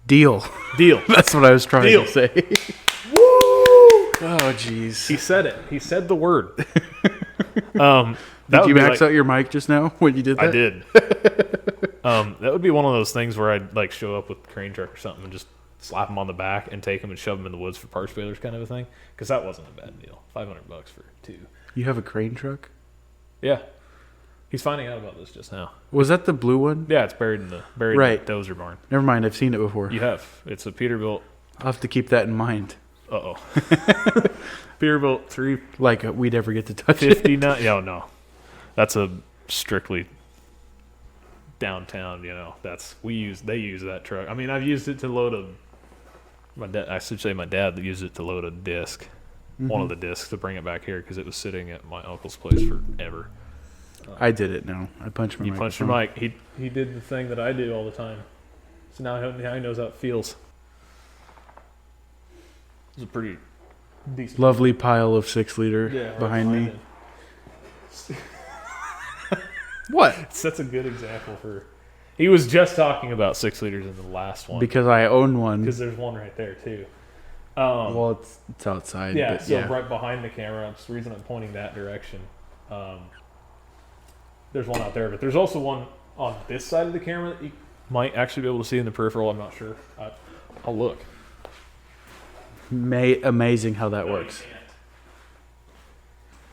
Deal. Deal. That's what I was trying Deal. to say. Woo! Oh, jeez. He said it. He said the word. Did you max out your mic just now when you did that? I did. That would be one of those things where I'd like show up with a crane truck or something and just slap them on the back and take them and shove them in the woods for parts balers kind of a thing. Because that wasn't a bad deal. $500 for 2. You have a crane truck? Yeah. He's finding out about this just now. Was that the blue one? Yeah, it's buried in the Right. dozer barn. Never mind. I've seen it before. You have. It's a Peterbilt. I'll have to keep that in mind. Uh-oh. Peterbilt Like we'd ever get to touch it. 359. Yeah, no. That's a strictly downtown, they use that truck. I mean, I've used it to load my dad used it to load a disc, one of the discs, to bring it back here because it was sitting at my uncle's place forever. I did it now. I punched my mic. You punched your mic. He did the thing that I do all the time. So now he knows how it feels. It's a pretty decent. Lovely pile of 6-liter right behind me. it. What? That's a good example for. He was just talking about 6 liters in the last one Because I own one. because there's one right there too. Well, it's outside. Yeah, but so yeah. right behind the camera. That's the reason I'm pointing that direction. There's one out there, but there's also one on this side of the camera that you might actually be able to see in the peripheral. I'm not sure. I'll look. Amazing how that works. You can't.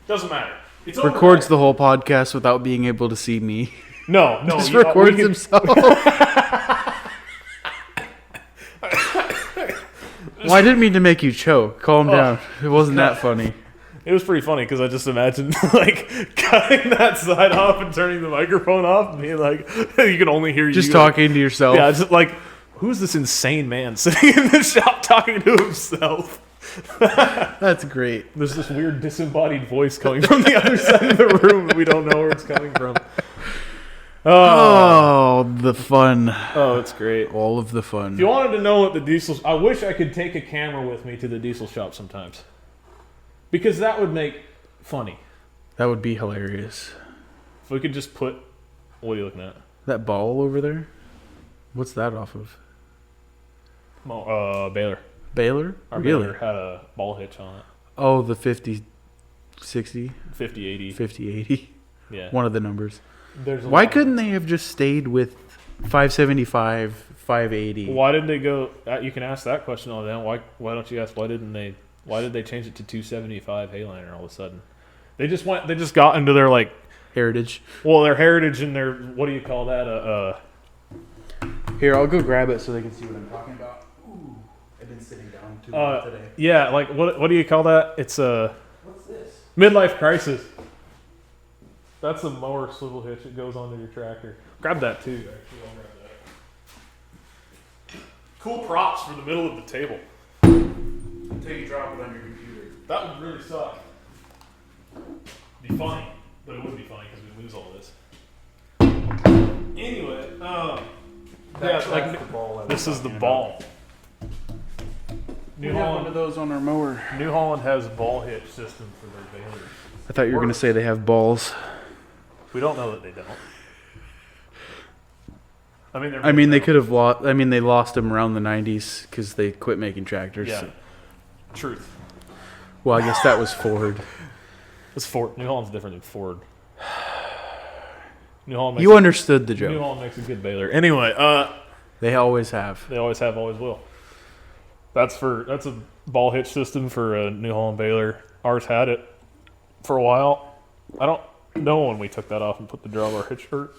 Doesn't matter. It's Records the whole podcast without being able to see me. No, Just we records can- himself. Well, I didn't mean to make you choke. Calm down. It wasn't that funny. It was pretty funny because I just imagined like cutting that side off and turning the microphone off and being like, you can only hear Just you. talking to yourself. Yeah, just like, who's this insane man sitting in the shop talking to himself? That's great. There's this weird disembodied voice coming from the other side of the room that we don't know where it's coming from. Oh, the fun. Oh, it's great. All of the fun. If you wanted to know what the diesel... I wish I could take a camera with me to the diesel shop sometimes. Because that would make funny. That would be hilarious. If we could just put... What are you looking at? That ball over there? What's that off of? Baylor. Baylor? Our Really? Baylor had a ball hitch on it. Oh, the 50, 60, 50-80. 50, 80. Yeah. One of the numbers. There's a Why lot. couldn't they have just stayed with 575, 580? Why did they go... you can ask that question all then. Why don't you ask why did they change it to 275 Hayliner all of a sudden? They just got into their like... Heritage. Well, their heritage and their... What do you call that? Here, I'll go grab it so they can see what I'm talking about. Ooh, I've been sitting down too long today. Yeah, like what do you call that? It's a What's this? midlife crisis. That's a mower swivel hitch that goes onto your tractor. Grab that too. Actually, I'll grab that. Cool props for the middle of the table. Until you drop it on your computer. That would really suck. Be funny, but it would be funny because we lose all this. Anyway, yeah, like the ball. this is the ball. We have one of those on our mower. New Holland has a ball hitch system for their balers. I thought you were going to say they have balls. We don't know that they don't. I mean, they could have lost. I mean, they lost them around the 90s because they quit making tractors. Yeah. So. Truth. Well, I guess that was Ford. It's Ford. New Holland's different than Ford. New Holland makes You understood the New joke. Holland makes a good baler. Anyway, They always have. they always have, always will. That's a ball hitch system for a New Holland baler. Ours had it for a while. know when we took that off and put the drawbar hitch for.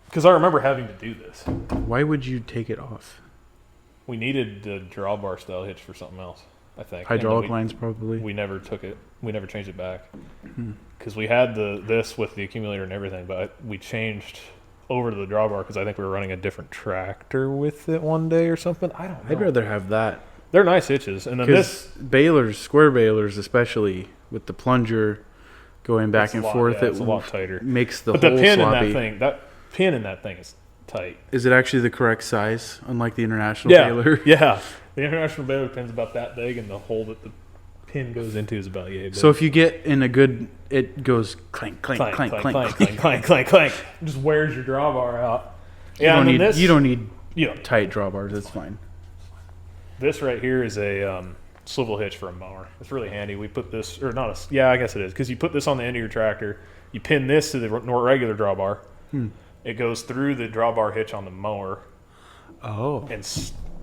Because I remember having to do this. Why would you take it off? We needed the drawbar style hitch for something else, I think. Hydraulic lines, probably. We never took it. We never changed it back. Because we had this with the accumulator and everything, but we changed over to the drawbar because I think we were running a different tractor with it one day or something. I don't know. I'd rather have that. They're nice hitches. And then this... balers, square balers especially, with the plunger going back and forth, it's a lot tighter. Makes the but hole the pin sloppy. in that thing, that pin in that thing is tight. Is it actually the correct size, unlike the international baler? Yeah. The international baler pin's about that big, and the hole that the pin goes into is about yay big. So if you get in a good, it goes clank, clank, clank, clank, clank, clank, clank, clank, clank. It just wears your drawbar out. Yeah, you don't need tight drawbars. That's fine. This right here is a swivel hitch for a mower. It's really handy. We put this, or not a, yeah, I guess it is, because you put this on the end of your tractor. You pin this to the regular drawbar. It goes through the drawbar hitch on the mower. Oh. And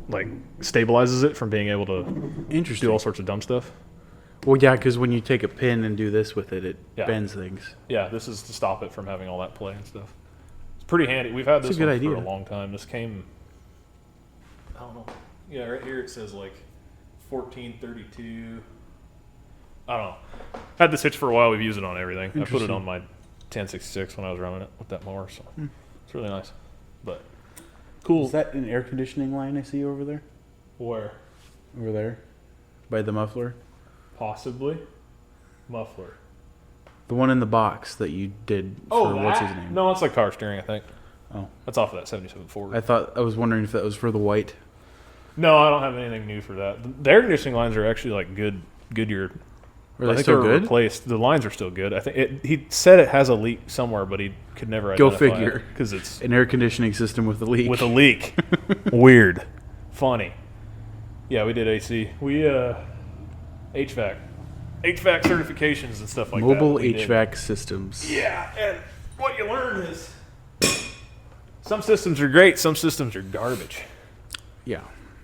like stabilizes it from being able to do all sorts of dumb stuff. Well, yeah, because when you take a pin and do this with it, it bends things. Yeah, this is to stop it from having all that play and stuff. It's pretty handy. We've had this one for a long time. This came, I don't know. Yeah, right here it says like 1432. I don't know. Had this hitch for a while. We've used it on everything. I put it on my 1066 when I was running it with that mower, so it's really nice. But cool. Is that an air conditioning line I see over there? Where? Over there, by the muffler. Possibly. Muffler. The one in the box that you did for what's his name? No, it's like power steering, I think. Oh. That's off of that 77 Ford. I was wondering if that was for the white. No, I don't have anything new for that. The air conditioning lines are actually like Goodyear. Are they still good? Replaced. The lines are still good. I think he said it has a leak somewhere, but he could never identify Go figure. Because it's an air conditioning system with a leak. With a leak. Weird. Funny. Yeah, we did AC. We HVAC certifications and stuff like that. Mobile HVAC systems. Yeah, and what you learn is some systems are great, some systems are garbage. Yeah.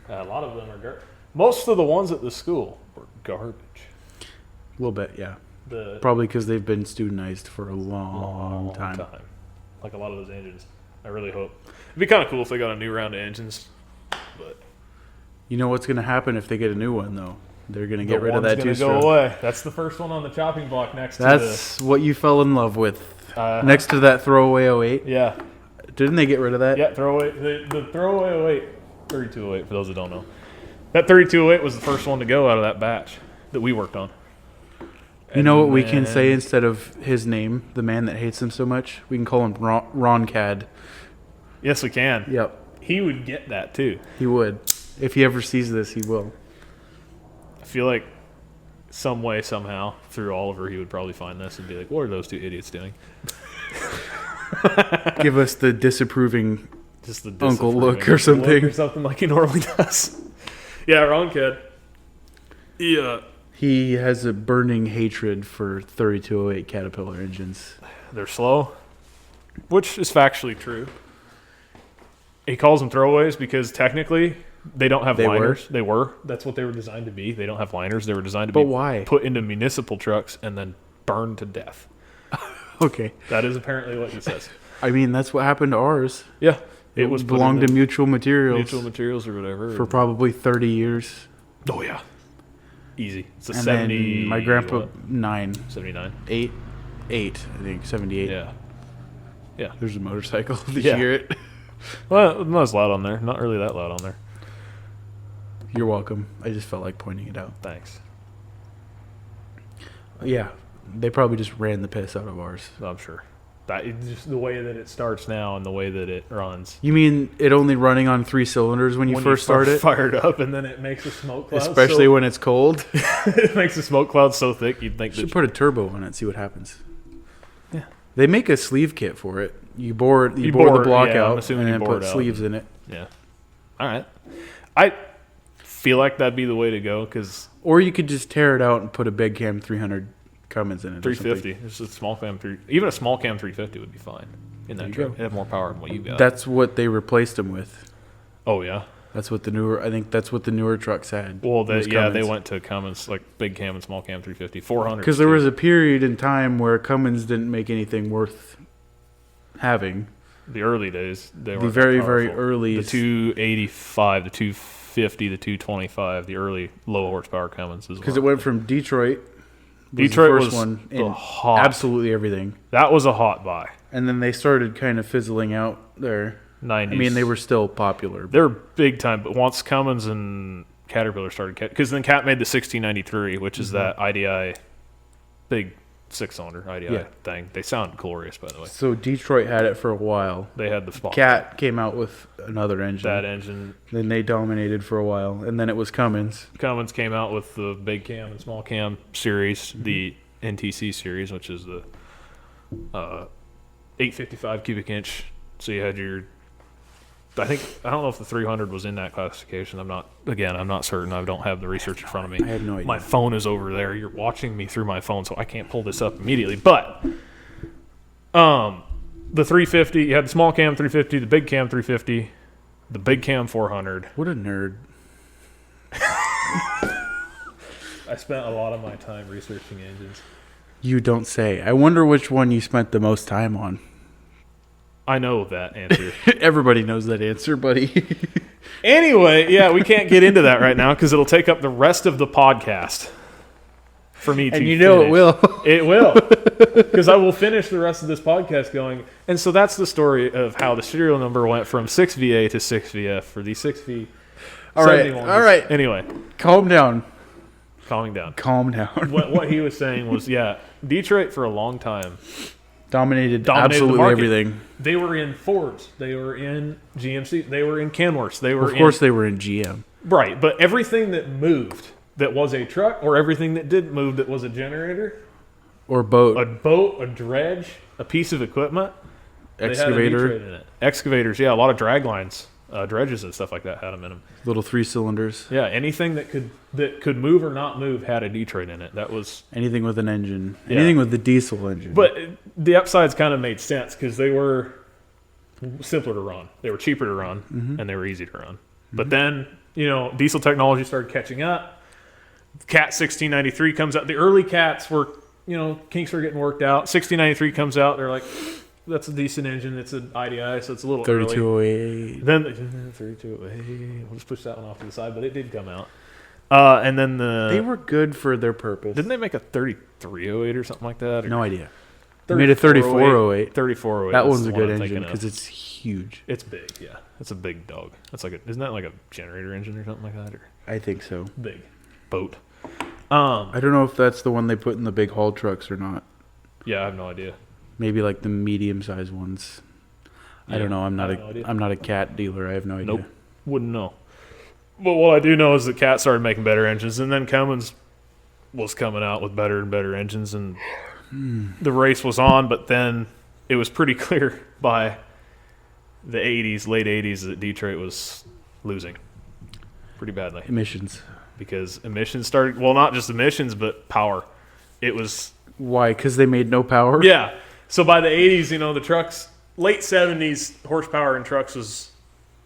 A lot of them are garbage. Most of the ones at the school were garbage. A little bit, yeah. Probably because they've been studentized for a long time. Like a lot of those engines. I really hope. It'd be kind of cool if they got a new round of engines. But you know what's going to happen if they get a new one, though? They're going to get rid of that two-stroke. Go away. That's the first one on the chopping block next to That's what you fell in love with. Next to that throwaway 08? Yeah. Didn't they get rid of that? Yeah, throwaway. The throwaway 08, 3208 for those that don't know. That 3208 was the first one to go out of that batch that we worked on. You know what we can say instead of his name, the man that hates him so much? We can call him Ron Cad. Yes, we can. Yep. He would get that, too. He would. If he ever sees this, he will. I feel like some way, somehow, through Oliver, he would probably find this and be like, what are those two idiots doing? Give us the disapproving just the uncle look or something. Or something like he normally does. Yeah, Ron Cad. Yeah. He has a burning hatred for 3208 Caterpillar engines. They're slow, which is factually true. He calls them throwaways because technically they don't have liners. They were. That's what they were designed to be. They don't have liners. They were designed to be put into municipal trucks and then burned to death. Okay. That is apparently what he says. I mean, that's what happened to ours. Yeah. It was belonged to Mutual Materials. Mutual Materials or whatever. For probably 30 years. Oh, yeah. Easy. It's a and 70. Then my grandpa, 9. 79. 8, I think, 78. Yeah. Yeah. There's a motorcycle. Did you hear it? Well, not as loud on there. Not really that loud on there. You're welcome. I just felt like pointing it out. Thanks. Yeah. They probably just ran the piss out of ours. I'm sure. That just the way that it starts now and the way that it runs. You mean it only running on 3 cylinders when you first start it? Fired up, and then it makes a smoke cloud. Especially when it's cold. It makes a smoke cloud so thick you'd think. Should put a turbo on it. See what happens. Yeah. They make a sleeve kit for it. You bore the block out and then put sleeves in it. Yeah. All right. I feel like that'd be the way to go because. Or you could just tear it out and put a big cam 300 Cummins in it. 350. It's a small cam even a small cam 350 would be fine in that truck. It'd have more power than what you got. That's what they replaced them with. Oh yeah. That's what the newer. I think that's what the newer trucks had. Well, was they Cummins. went to Cummins, like big cam and small cam 350, 400. Because there was a period in time where Cummins didn't make anything worth having. the early days. They were The very, very early. The 285, the 250, the 225, the early low horsepower Cummins as well. Because it went from Detroit. Detroit the first was one the in hot. absolutely everything. That was a hot buy. And then they started kind of fizzling out there. 90s. I mean, they were still popular. They're big time, but once Cummins and Caterpillar started, because then Cat made the 1693, which is that IDI big 6-cylinder IDI thing. They sound glorious, by the way. So Detroit had it for a while. They had the spot. Cat came out with another engine. That engine. Then they dominated for a while, and then it was Cummins. Cummins came out with the big cam and small cam series, the NTC series, which is the 855 cubic inch. So you had your, I don't know if the 300 was in that classification. I'm not certain. I don't have the research in front of me. I have no idea. My phone is over there. You're watching me through my phone, so I can't pull this up immediately. But the 350, you had the small cam 350, the big cam 350, the big cam 400. What a nerd. I spent a lot of my time researching engines. You don't say. I wonder which one you spent the most time on. I know that answer. Everybody knows that answer, buddy. Anyway, yeah, we can't get into that right now because it'll take up the rest of the podcast for me to And you know finish. it will. It will. Because I will finish the rest of this podcast going. And so that's the story of how the serial number went from 6VA to 6VF for the 6V. All right. Anyway. Calm down. Calming down. Calm down. What he was saying was, Detroit for a long time Dominated the absolutely market. everything. They were in Fords. They were in GMC. They were in Kenworths. They were Of course they were in GM. Right, but everything that moved that was a truck or everything that didn't move that was a generator, Or boat. a dredge, a piece of equipment, Excavator. They had a Detroit in it. Excavators, a lot of drag lines, dredges and stuff like that had them in them. Little 3-cylinders. Yeah, anything that could move or not move had a Detroit in it. That was Anything with an engine. Anything with the diesel engine. But the upsides kind of made sense because they were simpler to run. They were cheaper to run, and they were easy to run. But then, diesel technology started catching up. Cat 1693 comes out. The early Cats were, kinks were getting worked out. 1693 comes out. They're like, that's a decent engine. It's an IDI, so it's a little 3208. early. Then 3208. We'll just push that one off to the side, but it did come out. And then They were good for their purpose. didn't they make a 3308 or something like that? Or No idea. They made a 3408. 3408. That is one's the a one good I'm engine thinking of. because it's huge. It's big, yeah. It's a big dog. That's isn't that like a generator engine or something like that? Or I think so. big boat. I don't know if that's the one they put in the big haul trucks or not. Yeah, I have no idea. Maybe like the medium-sized ones. I don't know. I'm I have no idea. not a Cat dealer. I have no idea. Nope. Wouldn't know. But what I do know is that Cat started making better engines, and then Cummins was coming out with better and better engines, and the race was on. But then it was pretty clear by the late 80s, that Detroit was losing pretty badly. Emissions. Because emissions started, well, not just emissions, but power. It was, Why? Because they made no power? yeah. So by the 80s, the trucks, late 70s, horsepower in trucks was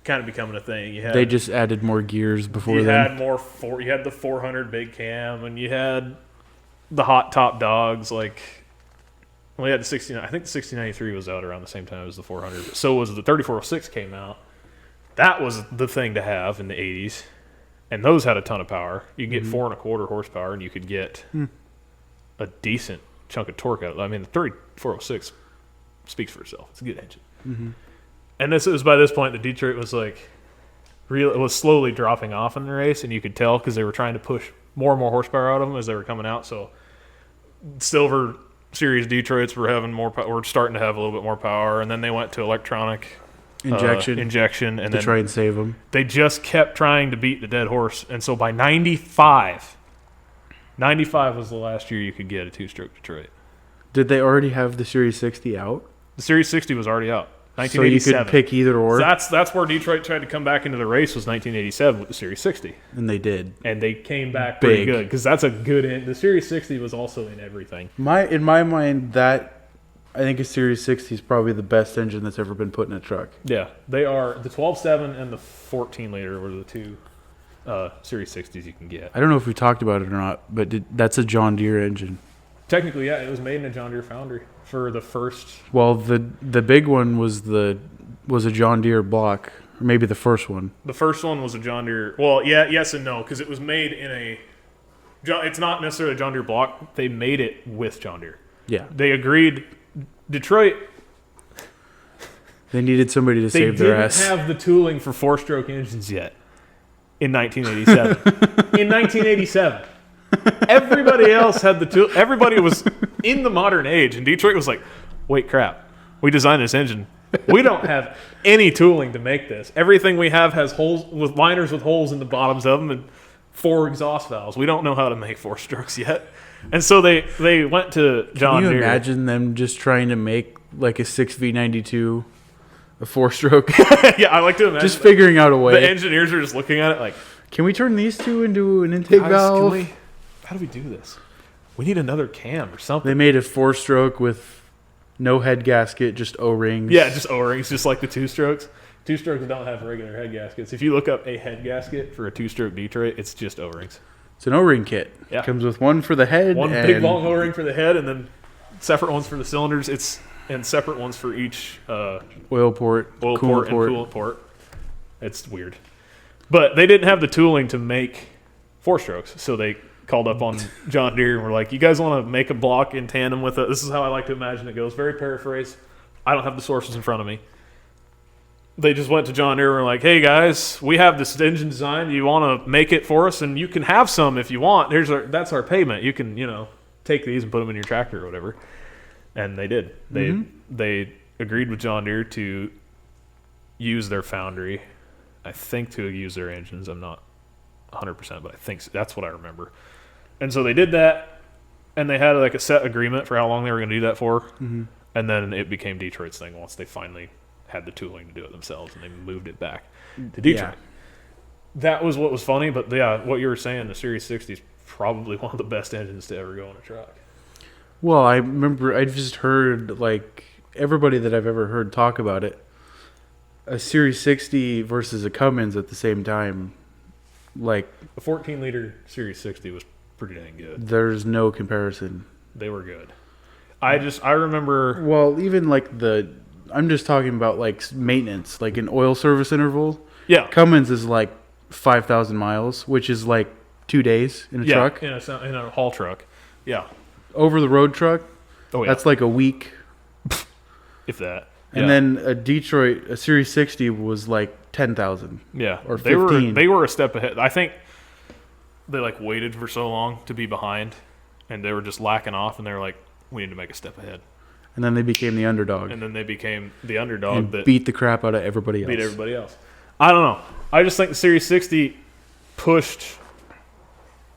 kind of becoming a thing. They just added more gears before you then. you had the 400 big cam, and you had the hot top dogs, like, well, you had the 69. I think the 1693 was out around the same time as the 400. But so was the 3406 came out. That was the thing to have in the 80s. And those had a ton of power. You could get 4.25 horsepower, and you could get a decent chunk of torque out of it. I mean, the 3406 speaks for itself. It's a good engine. And it was by this point that Detroit was it was slowly dropping off in the race, and you could tell because they were trying to push more and more horsepower out of them as they were coming out. So Silver Series Detroits were starting to have a little bit more power, and then they went to electronic Injection. and To then try and save them. they just kept trying to beat the dead horse. And so by 95 was the last year you could get a two-stroke Detroit. Did they already have the Series 60 out? The Series 60 was already out. So you 1987. could pick either or? So that's where Detroit tried to come back into the race, was 1987 with the Series 60. And they did. And they came back pretty Big. good because that's a good end. The Series 60 was also in everything. In my mind, that I think a Series 60 is probably the best engine that's ever been put in a truck. Yeah, they are. The 12.7 and the 14 liter were the two Series 60s you can get. I don't know if we talked about it or not, but that's a John Deere engine. Technically, yeah, it was made in a John Deere foundry for the first. Well, the big one was a John Deere block, or maybe the first one. The first one was a John Deere. Well, yeah, yes and no, because it was made in a. It's not necessarily a John Deere block. They made it with John Deere. Yeah. They agreed. Detroit. They needed somebody to save their ass. They didn't have the tooling for 4-stroke engines yet. In 1987. In 1987. Everybody else had the tool. Everybody was in the modern age, and Detroit was like, "Wait, crap! We designed this engine. We don't have any tooling to make this. Everything we have has holes with liners with holes in the bottoms of them and 4 exhaust valves. We don't know how to make 4 strokes yet." And so they went to John Deere. Can you imagine them just trying to make like a 6V92, a 4-stroke? Yeah, I like to imagine. Just figuring out a way. The engineers are just looking at it like, can we turn these two into an intake valve? How do we do this? We need another cam or something. They made a 4-stroke with no head gasket, just O-rings. Yeah, just O-rings, just like the 2-strokes. 2-strokes don't have regular head gaskets. If you look up a head gasket for a 2-stroke Detroit, it's just O-rings. It's an O-ring kit. Yeah. Comes with one for the head. One big long O-ring for the head, and then separate ones for the cylinders. And separate ones for each oil port, coolant and coolant port. It's weird. But they didn't have the tooling to make 4-strokes, so they called up on John Deere and were like, "You guys want to make a block in tandem with it?" This is how I like to imagine it goes. Very paraphrase. I don't have the sources in front of me. They just went to John Deere and were like, "Hey guys, we have this engine design. You want to make it for us, and you can have some if you want. That's our payment. You can take these and put them in your tractor or whatever." And they did. They agreed with John Deere to use their foundry. I think to use their engines. I'm not 100%, but I think that's what I remember. And so they did that, and they had like a set agreement for how long they were going to do that for. Mm-hmm. And then it became Detroit's thing once they finally had the tooling to do it themselves, and they moved it back to Detroit. Yeah. That was what was funny, but yeah, what you were saying, the Series 60 is probably one of the best engines to ever go in a truck. Well, I remember I've just heard, like, everybody that I've ever heard talk about it, a Series 60 versus a Cummins at the same time, like... The 14-liter Series 60 was pretty dang good. There's no comparison. They were good. I remember... Well, even, like, I'm just talking about, like, maintenance, like an oil service interval. Yeah. Cummins is, like, 5,000 miles, which is, like, 2 days in a truck. In a haul truck. Yeah. Over the road truck, that's like a week. If that. And then a Series 60 was like 10,000. Yeah. Or 15. They were a step ahead. I think they like waited for so long to be behind, and they were just lacking off, and they were like, we need to make a step ahead. And then they became the underdog. And then they became the underdog and that beat the crap out of everybody else. Beat everybody else. I don't know. I just think the Series 60 pushed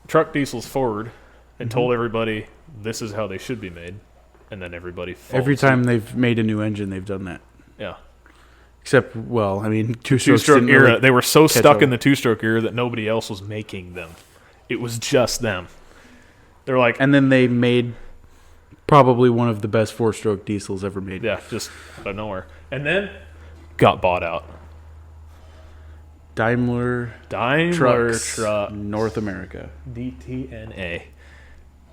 truck diesels forward and told everybody this is how they should be made, and then everybody every time they've made a new engine, they've done that. Yeah. Except, well, I mean, two-stroke era. Really, they were so stuck in the two-stroke era that nobody else was making them. It was just them. They're like, and then they made probably one of the best 4-stroke diesels ever made. Yeah, just out of nowhere, and then got bought out. Daimler Truck North America, DTNA.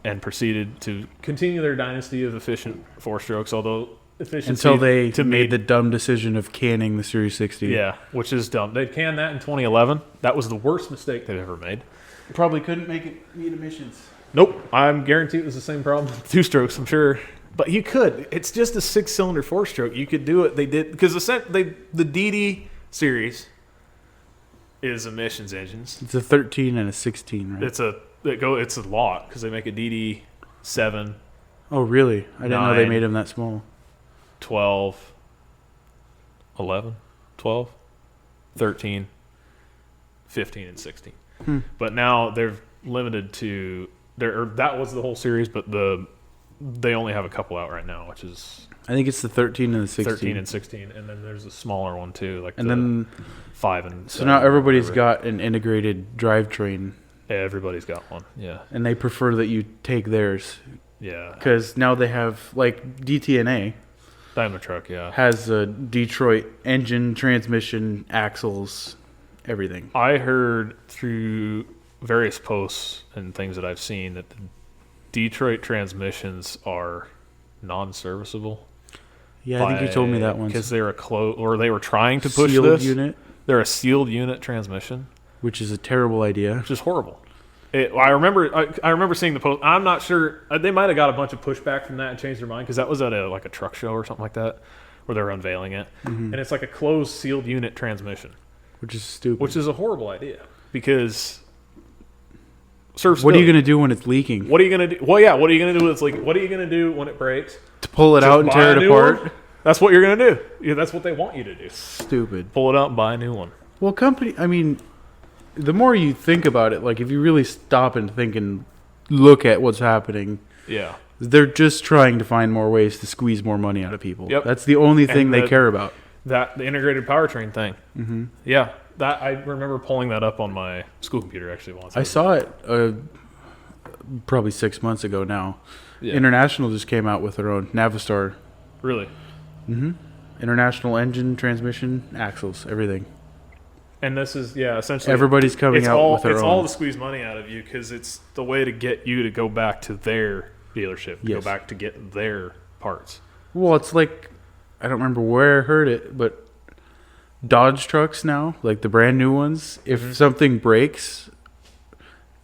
And proceeded to continue their dynasty of efficient 4-strokes, although efficiency... Until they made the dumb decision of canning the Series 60. Yeah, which is dumb. They canned that in 2011. That was the worst mistake they've ever made. Probably couldn't make it meet emissions. Nope. I'm guaranteed it was the same problem with 2-strokes, I'm sure. But you could. It's just a 6-cylinder 4-stroke. You could do it. They did... Because the DD series is emissions engines. It's a 13 and a 16, right? It's a lot because they make a DD7. Oh, really? I didn't know they made them that small. 12, 11, 12, 13, 15, and 16. But now they're limited to that was the whole series, but they only have a couple out right now, which is I think it's the 13 and the 16. 13 and 16, and then there's a smaller one too, like then 5 and 7. So now everybody's got an integrated drivetrain. Yeah, everybody's got one. Yeah, and they prefer that you take theirs Yeah. Because now they have, like, DTNA Daimler truck, yeah. has a Detroit engine, transmission, axles, everything. I heard through various posts and things that I've seen that the Detroit transmissions are non-serviceable. Yeah, I think you told me that once. Because they're they were trying to push Sealed this. unit, They're a sealed unit transmission, which is a terrible idea. which is horrible. I remember seeing the post. I'm not sure. They might have got a bunch of pushback from that and changed their mind because that was at a truck show or something like that where they were unveiling it. Mm-hmm. And it's like a closed sealed unit transmission, Which is stupid. which is a horrible idea because What are you going to do when it's leaking? What are you going to do? Well, yeah, what are you going to do when it's leaking? What are you going to do when it breaks? To pull it Just out and buy tear a it new apart? one? That's what you're going to do. Yeah, that's what they want you to do. Stupid. Pull it out and buy a new one. Well, the more you think about it, like if you really stop and think and look at what's happening, Yeah. they're just trying to find more ways to squeeze more money out of people. Yep. That's the only thing And they care about. The integrated powertrain thing. Mm-hmm. Yeah. That I remember pulling that up on my school computer actually once. I saw it probably 6 months ago now. Yeah. International just came out with their own Navistar. Really? Mm-hmm. International engine, transmission, axles, everything. And this is, essentially. Everybody's coming out with their own. It's all to squeeze money out of you because it's the way to get you to go back to their dealership, Yes. go back to get their parts. Well, it's like, I don't remember where I heard it, but Dodge trucks now, like the brand new ones, if something breaks,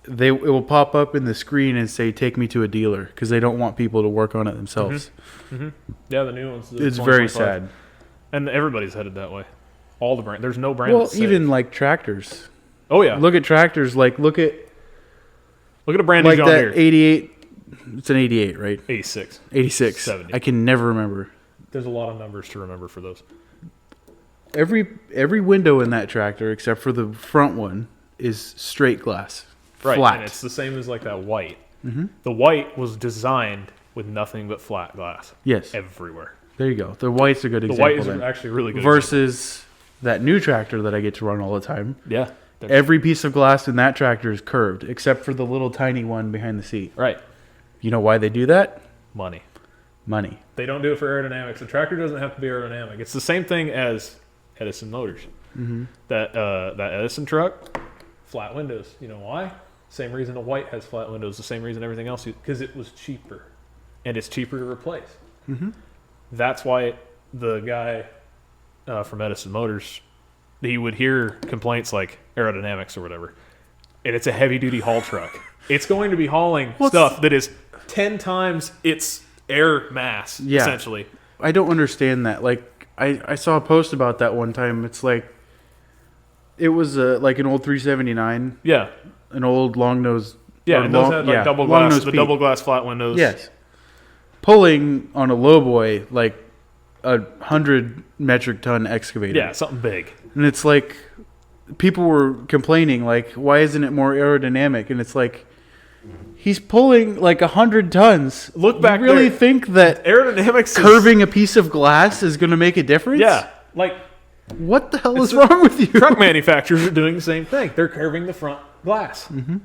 it will pop up in the screen and say, take me to a dealer, because they don't want people to work on it themselves. Mm-hmm. Yeah, the new ones. It's very sad. And everybody's headed that way. All the brand. There's no brand. Well, that's safe. even like tractors. Oh yeah. Look at tractors. Like look at a brand new like John that Deere. 88. It's an 88, right? 86. 86. 70. I can never remember. There's a lot of numbers to remember for those. Every window in that tractor, except for the front one, is straight glass, Right. flat. And it's the same as like that white. Mm-hmm. The white was designed with nothing but flat glass Yes, everywhere. there you go. The white's a good The example. white is then. actually really good. Versus that new tractor that I get to run all the time. Yeah. Every piece of glass in that tractor is curved, except for the little tiny one behind the seat. Right. You know why they do that? Money. Money. They don't do it for aerodynamics. The tractor doesn't have to be aerodynamic. It's the same thing as Edison Motors. Mm-hmm. That Edison truck, flat windows. You know why? Same reason the white has flat windows. The same reason everything else, because it was cheaper, and it's cheaper to replace. Mm-hmm. That's why the guy from Edison Motors, he would hear complaints like aerodynamics or whatever, and it's a heavy duty haul truck. It's going to be hauling stuff that is 10 times its air mass, essentially. I don't understand that. Like, I saw a post about that one time. It's like, it was like an old 379. Yeah. An old long nose. Yeah, and those had like double glass, double glass flat windows. Yes. Pulling on a lowboy like 100 metric ton excavator. Yeah, something big. And it's like, people were complaining, like, why isn't it more aerodynamic? And it's like, he's pulling like 100 tons. Look back You really there. think that Aerodynamics curving a piece of glass is going to make a difference? Yeah, like What the hell is wrong with you? truck manufacturers are doing the same thing. They're curving the front glass. Mm-hmm.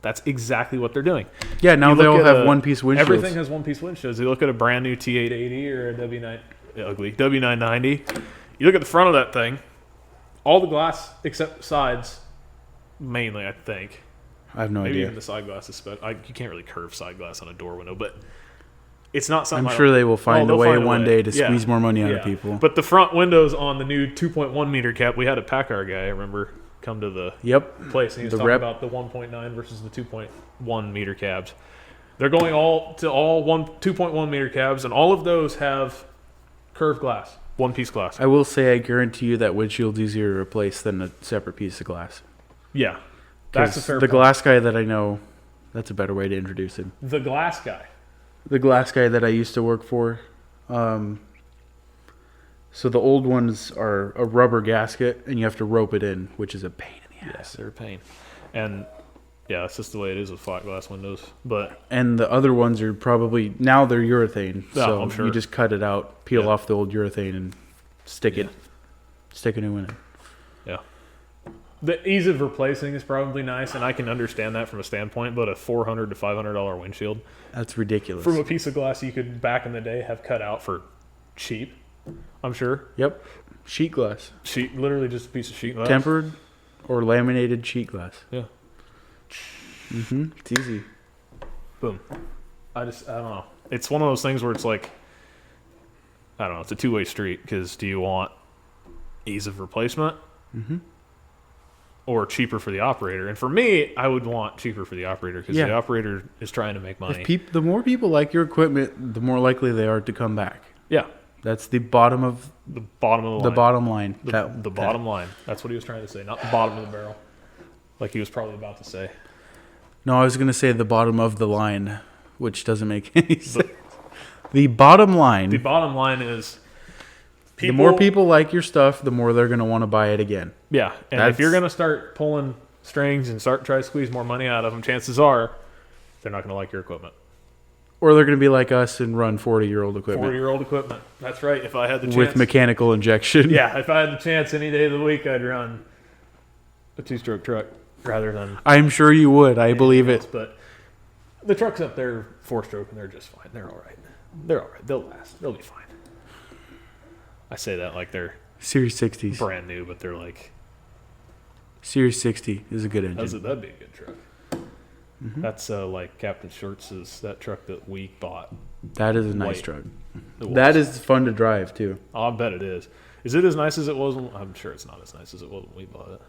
That's exactly what they're doing. Yeah, now You they look all at have one-piece windshields. Everything has one-piece windshields. You look at a brand new T880 or a W990. You look at the front of that thing. All the glass except the sides, mainly, I think. I have no Maybe idea. even the side glass is you can't really curve side glass on a door window, but it's not something. I'm sure they will find a they'll way find a one way. day to Yeah. squeeze more money out Yeah. of people. But the front windows on the new 2.1 meter cab, we had a Packard guy, I remember, come to the Yep. place, and he was The talking rep. about the 1.9 versus the 2.1 meter cabs. They're going all 2.1 meter cabs, and all of those have curved glass, one-piece glass. I will say, I guarantee you that windshield's easier to replace than a separate piece of glass. Yeah, that's a 'Cause fair the point. glass guy that I know, that's a better way to introduce him. The glass guy. The glass guy that I used to work for. So the old ones are a rubber gasket, and you have to rope it in, which is a pain in the ass. Yes, they're a pain. And yeah, it's just the way it is with flat glass windows. But And the other ones are probably, now they're urethane. Yeah, So I'm sure. you just cut it out, peel Yeah. off the old urethane, and stick a new one in. yeah, The ease of replacing is probably nice, and I can understand that from a standpoint. But a $400 to $500 windshield, That's ridiculous. from a piece of glass you could back in the day have cut out for cheap, I'm sure. Yep. Sheet glass. Literally just a piece of sheet glass. Tempered or laminated sheet glass. Yeah. It's easy. Boom. I don't know. It's one of those things where it's like, I don't know. It's a two-way street, because do you want ease of replacement or cheaper for the operator? And for me, I would want cheaper for the operator, because the operator is trying to make money. The more people like your equipment, the more likely they are to come back. Yeah. That's the bottom of The bottom of the line. the bottom line. The bottom line. That's what he was trying to say, not the bottom of the barrel, like he was probably about to say. No, I was going to say the bottom of the line, which doesn't make any sense. The bottom line. The bottom line is, the more people like your stuff, the more they're going to want to buy it again. Yeah, and if you're going to start pulling strings and try to squeeze more money out of them, chances are they're not going to like your equipment. Or they're going to be like us and run 40-year-old equipment. 40-year-old equipment. That's right. If I had the chance. With mechanical injection. Yeah, if I had the chance any day of the week, I'd run a two-stroke truck rather than. I'm sure you would. I believe it. But the trucks up there are four-stroke, and they're just fine. They're all right. They're all right. They'll last. They'll be fine. I say that like they're Series 60s. brand new, but they're like. Series 60 is a good engine. That'd be a good truck. That's like Captain Shorts's, that truck that we bought. That is a nice White. truck. It was. That is fun to drive, too. Oh, I bet it is. Is it as nice as it was? I'm sure it's not as nice as it was when we bought it.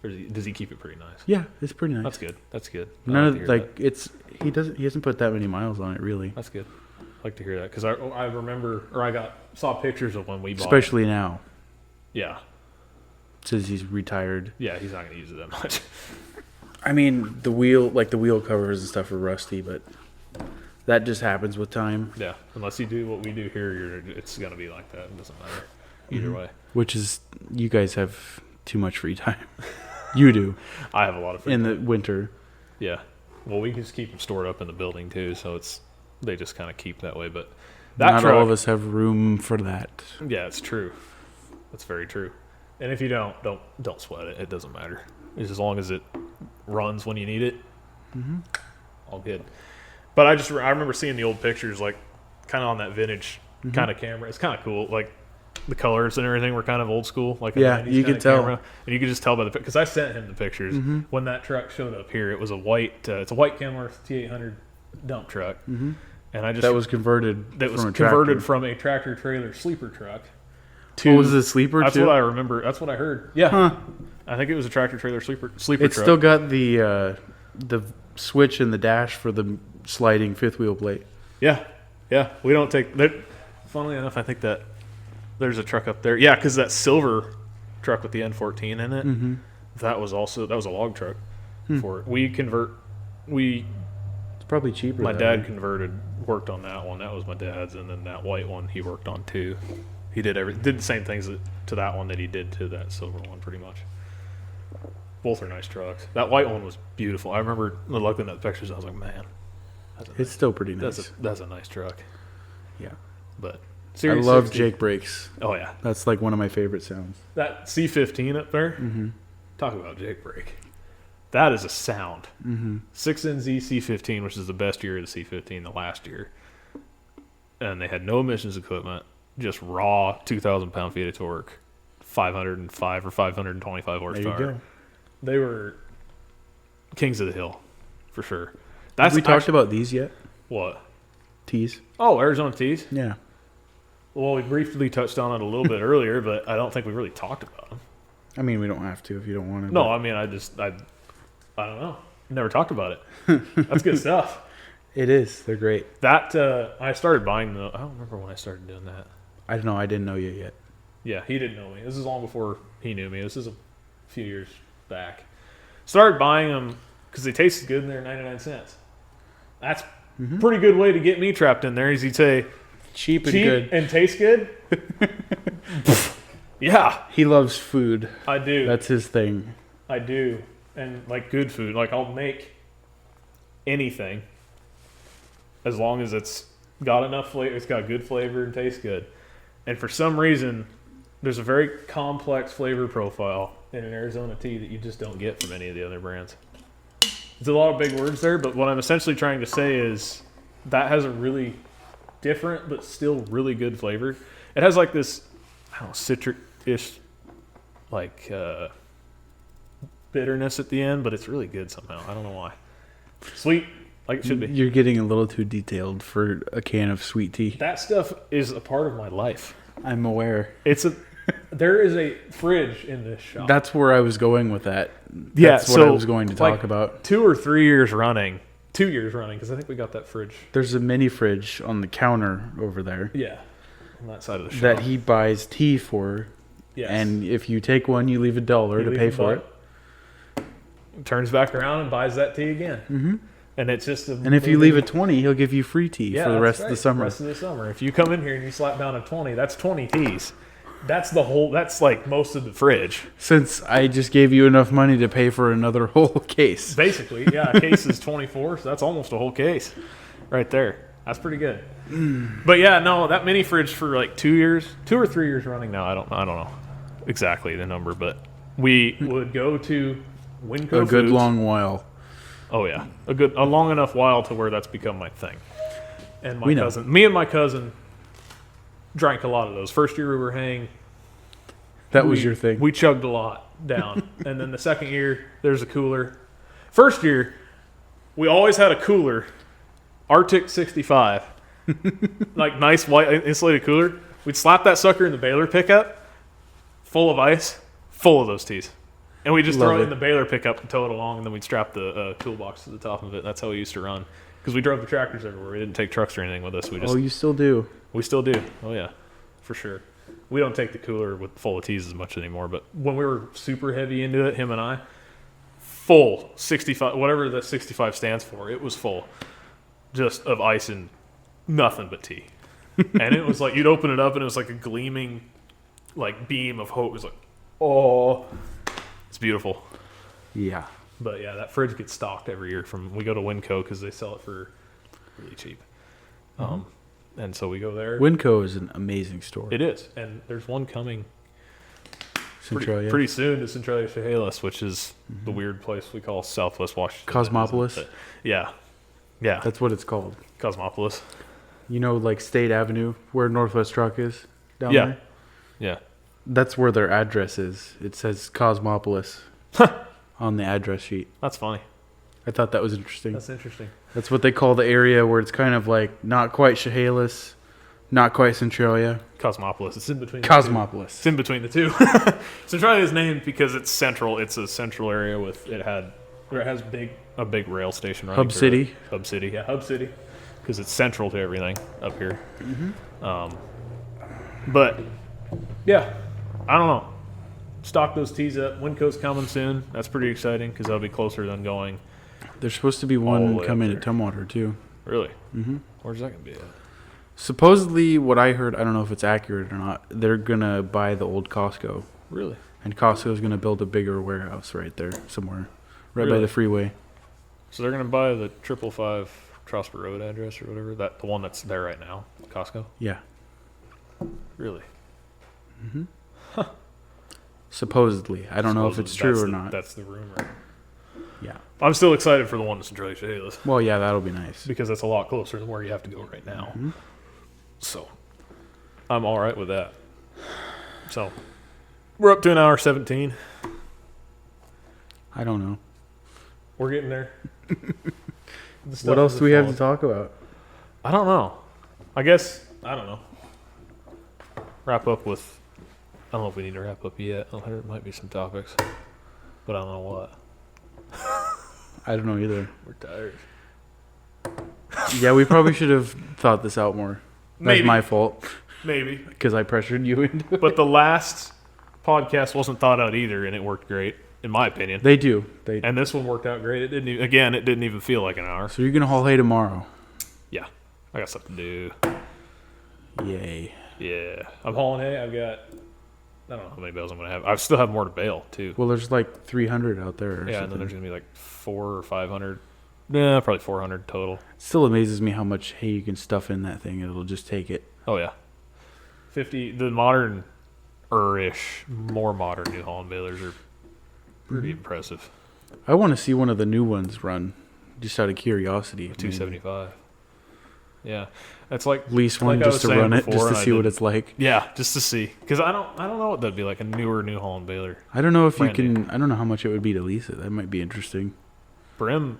Or does he keep it pretty nice? Yeah, it's pretty nice. That's good. That's good. None I of like to hear that. he hasn't put that many miles on it, really. That's good. I like to hear that, because I remember, or saw pictures of when we bought Especially now, it. Yeah. since he's retired. Yeah, he's not going to use it that much. I mean, the wheel covers and stuff are rusty, but that just happens with time. Yeah, unless you do what we do here, it's going to be like that. It doesn't matter either way. Which is, you guys have too much free time. You do. I have a lot of free in time. the winter. Yeah. Well, we can just keep them stored up in the building too, so they just kind of keep that way. But that Not truck, all of us have room for that. Yeah, it's true. That's very true. And if you don't sweat it. It doesn't matter. It's as long as it runs when you need it, all good. But I remember seeing the old pictures, like kind of on that vintage kind of camera. It's kind of cool. Like the colors and everything were kind of old school. Like a 90s you kinda could tell. camera. And you could just tell by the because I sent him the pictures when that truck showed up here. It was a white. It's a white Kenworth T800 dump truck, and I just That was converted from a tractor trailer sleeper truck. What was it, a sleeper That's too? what I remember. That's what I heard. Yeah, Huh. I think it was a tractor trailer sleeper It's truck. still got the switch and the dash for the sliding fifth wheel plate. Yeah. We don't take that. Funnily enough, I think that there's a truck up there. Yeah, because that silver truck with the N14 in it, that was a log truck for it. It's probably cheaper. My that dad way. worked on that one. That was my dad's, and then that white one he worked on too. He did the same things to that one that he did to that silver one, pretty much. Both are nice trucks. That white one was beautiful. I remember looking at the pictures. I was like, man, It's still pretty nice. that's a nice truck. Yeah. But I love 60. Jake brakes. Oh yeah, That's like one of my favorite sounds. that C15 up there. Talk about Jake brake. That is a sound. 6NZ C15, which is the best year of the C15, the last year, and they had no emissions equipment, just raw 2,000 pound-feet of torque, 505 or 525 horsepower. There you go. They were kings of the hill, for sure. Have we talked about these yet? What? Tees? Oh, Arizona tees. Yeah. Well, we briefly touched on it a little bit earlier, but I don't think we really talked about them. I mean, we don't have to if you don't want to. No, I mean, I don't know. Never talked about it. That's good stuff. It is. They're great. That I started buying them. I don't remember when I started doing that. I don't know. I didn't know you yet. Yeah, he didn't know me. This is long before he knew me. This is a few years back. Started buying them because they tasted good and they're 99 cents. That's a pretty good way to get me trapped in there. Is he'd say Cheap and good. and taste good. Yeah, He loves food. I do. That's his thing. I do. And like good food. Like I'll make anything as long as it's got enough flavor, it's got good flavor and tastes good. And for some reason, there's a very complex flavor profile in an Arizona tea that you just don't get from any of the other brands. It's a lot of big words there, but what I'm essentially trying to say is that has a really different but still really good flavor. It has like this, I don't know, citric-ish, like bitterness at the end, but it's really good somehow. I don't know why. Sweet, like it should be. You're getting a little too detailed for a can of sweet tea. That stuff is a part of my life. I'm aware. There is a fridge in this shop. That's where I was going with that. Yeah, That's what I was going to talk about. 2 or 3 years running. 2 years running, because I think we got that fridge. There's a mini fridge on the counter over there. Yeah, on that side of the shop. That he buys tea for. Yes. And if you take one, you leave $1 to pay for it. Turns back around and buys that tea again. Mm-hmm. And it's just and if you leave a 20, he'll give you free tea for the rest of the summer. The rest of the summer. If you come in here and you slap down a 20, that's 20 teas. That's like most of the fridge. Since I just gave you enough money to pay for another whole case. Basically, yeah. A case is 24, so that's almost a whole case right there. That's pretty good. But yeah, no, that mini fridge for like 2 or 3 years running now. I don't know exactly the number, but we would go to Winco A good Foods. long while. Oh yeah, a long enough while to where that's become my thing. And me and my cousin drank a lot of those. First year we were hanging. That was your thing. We chugged a lot down. And then the second year, there's a cooler. First year, we always had a cooler, Arctic 65. Like nice white insulated cooler. We'd slap that sucker in the baler pickup, full of ice, full of those teas. And we just throw it in the baler pickup and tow it along, and then we'd strap the toolbox to the top of it. That's how we used to run. Because we drove the tractors everywhere. We didn't take trucks or anything with us. Oh, you still do? We still do. Oh, yeah, for sure. We don't take the cooler full of teas as much anymore, but when we were super heavy into it, him and I, full 65, whatever that 65 stands for, it was full just of ice and nothing but tea. And it was like, you'd open it up and it was like a gleaming like beam of hope. It was like, oh, it's beautiful. Yeah. But yeah, that fridge gets stocked every year we go to Winco because they sell it for really cheap. And so we go there. Winco is an amazing store. It is. And there's one coming Centralia. pretty soon to Centralia Chehalis, which is the weird place we call Southwest Washington. Cosmopolis? Yeah. Yeah. That's what it's called. Cosmopolis. You know, like State Avenue, where Northwest Truck is down there? Yeah. That's where their address is. It says Cosmopolis on the address sheet. That's funny. I thought that was interesting. That's interesting. That's what they call the area where it's kind of like not quite Chehalis, not quite Centralia. Cosmopolis. It's in between Cosmopolis. It's in between the two. Centralia is named because it's central. It's a central area it has a big rail station running Hub City. Hub City. Yeah, Hub City. Because it's central to everything up here. But yeah, I don't know. Stock those teas up. Winco's coming soon. That's pretty exciting because that'll be closer than going. There's supposed to be All the one way coming up at Tumwater too. Really? Mm-hmm. Where's that going to be at? Supposedly, what I heard, I don't know if it's accurate or not, they're going to buy the old Costco. Really? And Costco's going to build a bigger warehouse right there somewhere. Right by Really? the freeway. So they're going to buy the 555 Trosper Road address or whatever? The one that's there right now? Costco? Yeah. Really? Supposedly. I don't know if it's true or not. That's the rumor. Yeah. I'm still excited for the one in Centralia Chehalis Well, yeah, that'll be nice. because that's a lot closer than where you have to go right now. So I'm all right with that. So we're up to an hour 17. I don't know. We're getting there. What else do we have to talk about? I don't know. I guess, I don't know. Wrap up with, I don't know if we need to wrap up yet. There might be some topics, but I don't know what. I don't know either. We're tired. Yeah, we probably should have thought this out more. That's Maybe. my fault. Maybe. Because I pressured you into it. But the last podcast wasn't thought out either, and it worked great, in my opinion. They do. And this one worked out great. It didn't even feel like an hour. So you're going to haul hay tomorrow? Yeah. I got something to do. Yay. Yeah. I'm hauling hay. I've got, I don't know how many bales I'm going to have. I still have more to bale, too. Well, there's like 300 out there or Yeah, something. and then there's going to be like 400 or 500. Nah, probably 400 total. It still amazes me how much hay you can stuff in that thing. It'll just take it. Oh, yeah. 50, the modern, more modern New Holland balers are Pretty impressive. I want to see one of the new ones run, just out of curiosity. 275. Yeah, that's like Lease one like I just was to run saying it, just before, to see what it's like. Yeah, just to see, because I don't know what that'd be like, a newer New Holland baler. I don't know if Brand you new. can. I don't know how much it would be to lease it. That might be interesting. Brim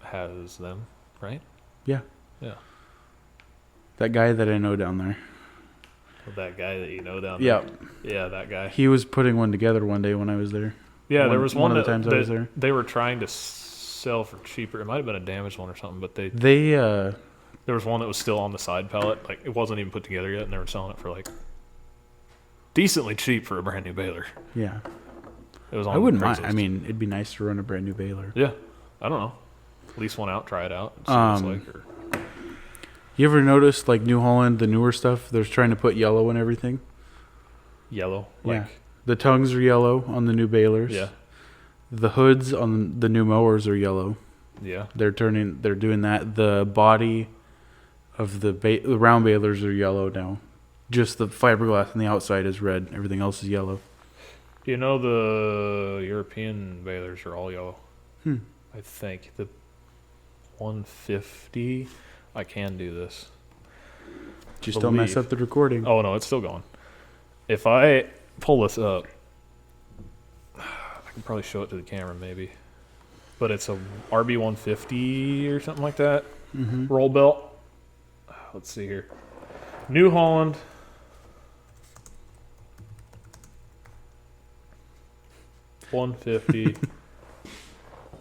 has them, right? Yeah. Yeah. That guy that I know down there. That guy that you know down Yeah. there. Yeah, that guy. He was putting one together one day when I was there. Yeah, there was one of the that, times I was there. they were trying to sell for cheaper. It might have been a damaged one or something, but They there was one that was still on the side pallet. Like, it wasn't even put together yet, and they were selling it for like decently cheap for a brand new baler. yeah. It was on I wouldn't Craigslist. mind. I mean, it'd be nice to run a brand new baler. Yeah, I don't know. Lease one out, try it out, and see what it's like. Or, You ever noticed like New Holland, the newer stuff? They're trying to put yellow in everything. yellow, Yeah. like The tongues are yellow on the new balers. yeah, The hoods on the new mowers are yellow. yeah. They're doing that. The body of the round balers are yellow now. Just the fiberglass on the outside is red. Everything else is yellow. You know, the European balers are all yellow. I think the 150. I can do this. Just don't mess up the recording. Oh no, it's still going. If I pull this up, I can probably show it to the camera maybe. But it's a RB 150 or something like that. Roll belt. Let's see here. New Holland. $150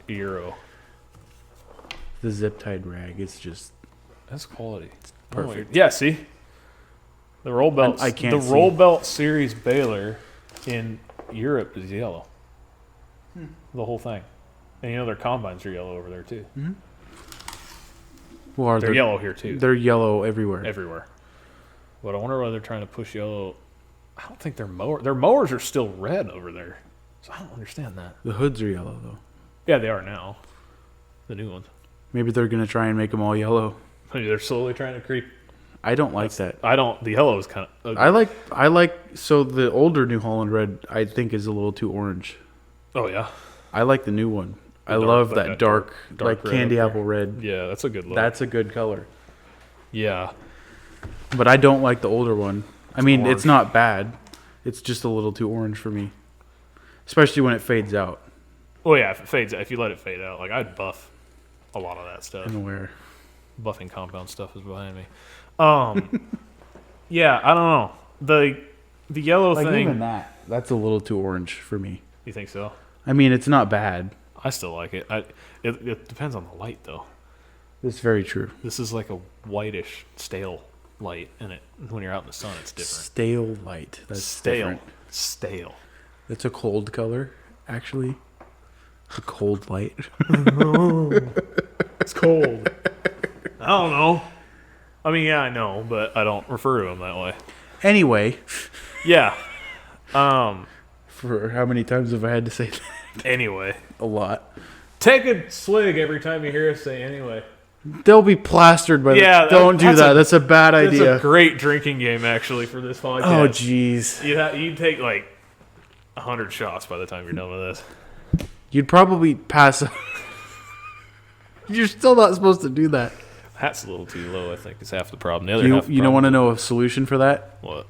Euro. The zip tied rag is just That's quality. perfect. Yeah, see? The roll belt. I can't The see. roll belt series baler in Europe is yellow. The whole thing. And you know their combines are yellow over there too. Well, They're yellow here too. They're yellow everywhere. Everywhere. But I wonder why they're trying to push yellow. I don't think their mowers are still red over there. So I don't understand that. The hoods are yellow though. Yeah, they are now. The new ones. Maybe they're gonna try and make them all yellow. Maybe they're slowly trying to creep. I don't like that. I don't. The yellow is kind of. I like. So the older New Holland red, I think, is a little too orange. Oh yeah. I like the new one. I dark- love like that that dark, dark like red candy up there. apple red. Yeah, that's a good look. That's a good color. Yeah. But I don't like the older one. I mean, orange. it's not bad. It's just a little too orange for me, especially when it fades out. Well, yeah, if it fades, if you let it fade out, like I'd buff a lot of that stuff. And where Buffing compound stuff is behind me. Yeah, I don't know. The yellow like thing. even that's a little too orange for me. You think so? I mean, it's not bad. I still like it. It depends on the light though. That's very true. This is like a whitish, stale light, and when you're out in the sun, it's different. Stale light. That's Stale. different. Stale. It's a cold color, actually. A cold light. It's cold. I don't know. I mean, yeah, I know, but I don't refer to them that way. Anyway, Yeah. for how many times have I had to say that? Anyway. A lot. Take a swig every time you hear us say anyway. They'll be plastered by Yeah, Don't do that's that. a- That's a bad It's idea. a great drinking game, actually, for this podcast. Oh, jeez. You'd take like 100 shots by the time you're done with this. You'd probably pass. You're still not supposed to do that. Hat's a little too low, I think, is half the problem. The other half You don't want to know a solution for that? What?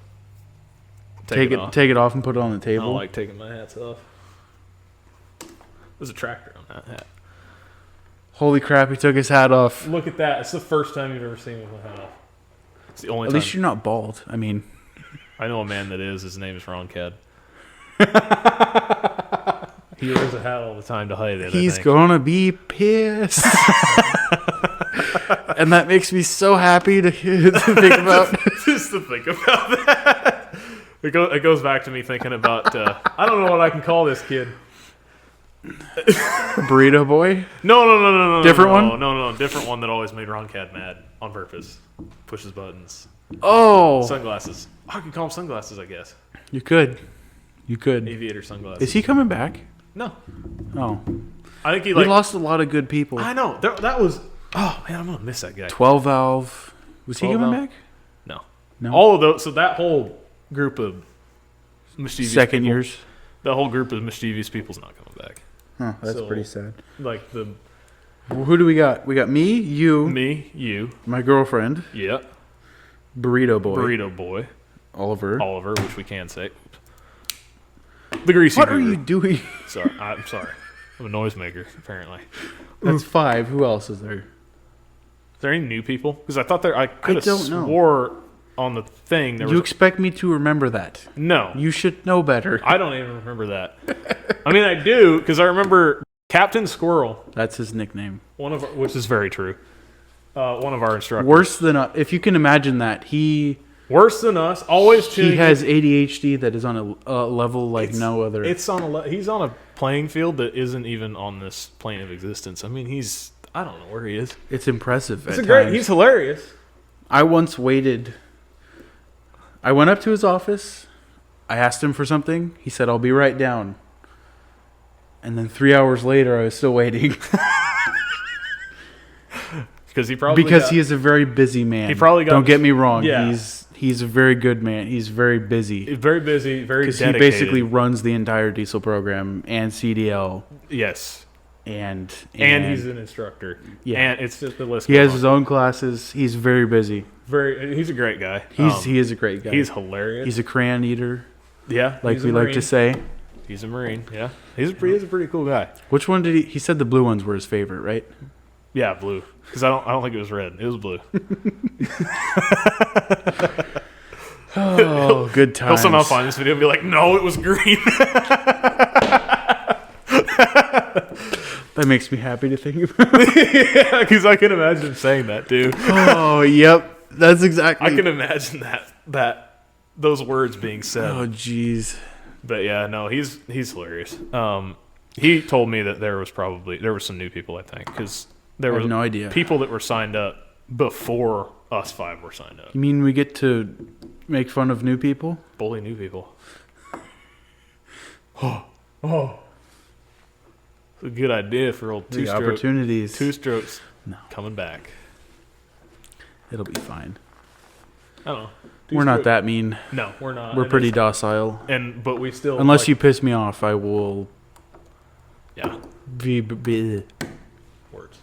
Take off. it off and put it on the I table. don't like taking my hats off. There's a tractor on that hat. Holy crap! He took his hat off. Look at that. It's the first time you've ever seen me with my hat off. It's the only At time. least you're not bald. I mean, I know a man that is. His name is Ron Cad. He wears a hat all the time to hide it. he's I think. gonna be pissed. And that makes me so happy to think about. Just to think about that. It goes back to me thinking about, I don't know what I can call this kid. Burrito boy. No. Different one? No. Different one that always made Ron Cad mad on purpose. Pushes buttons. Oh, Sunglasses. I could call him sunglasses, I guess. you could. Aviator sunglasses. Is he coming back? No. Oh, I think he we lost a lot of good people. I know. That was. Oh, man, I'm going to miss that guy. 12 valve. Was he 12 coming valve? back? No. No. All of those. So that whole group of mischievous Second people, years. The whole group of mischievous people's not coming back. Huh, that's So, pretty sad. Like Who do we got? We got me, you, you, my girlfriend, yeah, Burrito Boy, Burrito Boy, Oliver, which we can say. The greasy. What are guru. you doing? Sorry, I'm sorry. I'm a noisemaker, apparently. That's 5. Who else is there? Is there any new people? Because I thought I could have don't know. swore on the thing there You was. expect me to remember that? No, You should know better. I don't even remember that. I mean, I do because I remember Captain Squirrel, That's his nickname. which is very true. One of our instructors. Worse than if you can imagine that Worse than us. Always tuning. he has ADHD that is on a level like no other. It's on he's on a playing field that isn't even on this plane of existence. I mean, I don't know where he is. It's impressive. He's hilarious. I once waited. I went up to his office. I asked him for something. He said, "I'll be right down." And then 3 hours later, I was still waiting. Because he is a very busy man. He probably got. Don't get me wrong. Yeah. He's a very good man. He's very busy. He's very busy, very dedicated. Because he basically runs the entire diesel program and CDL. Yes. And he's an instructor. Yeah. And it's just the list. He has his own classes. He's very busy. He's a great guy. He is a great guy. He's hilarious. He's a crayon eater. Yeah. Like we like to say. He's a Marine. Yeah. He's a pretty cool guy. Which one did he said the blue ones were his favorite, right? Yeah, blue. Because I don't think it was red. It was blue. Oh, good times. He'll somehow find this video and be like, "No, it was green." That makes me happy to think about it. Yeah, because I can imagine him saying that too. Oh, yep. That's exactly. I can imagine that those words being said. Oh, jeez. But yeah, no, he's hilarious. He told me that there were some new people, I think, because there was no idea. People that were signed up before us 5 were signed up. You mean we get to make fun of new people? Bully new people. Oh. It's a good idea for old The opportunities. Two strokes No. coming back. It'll be fine. I don't know. We're not that mean. No, we're not. We're pretty docile. But we still. Unless you piss me off, I will. Yeah. Be Words.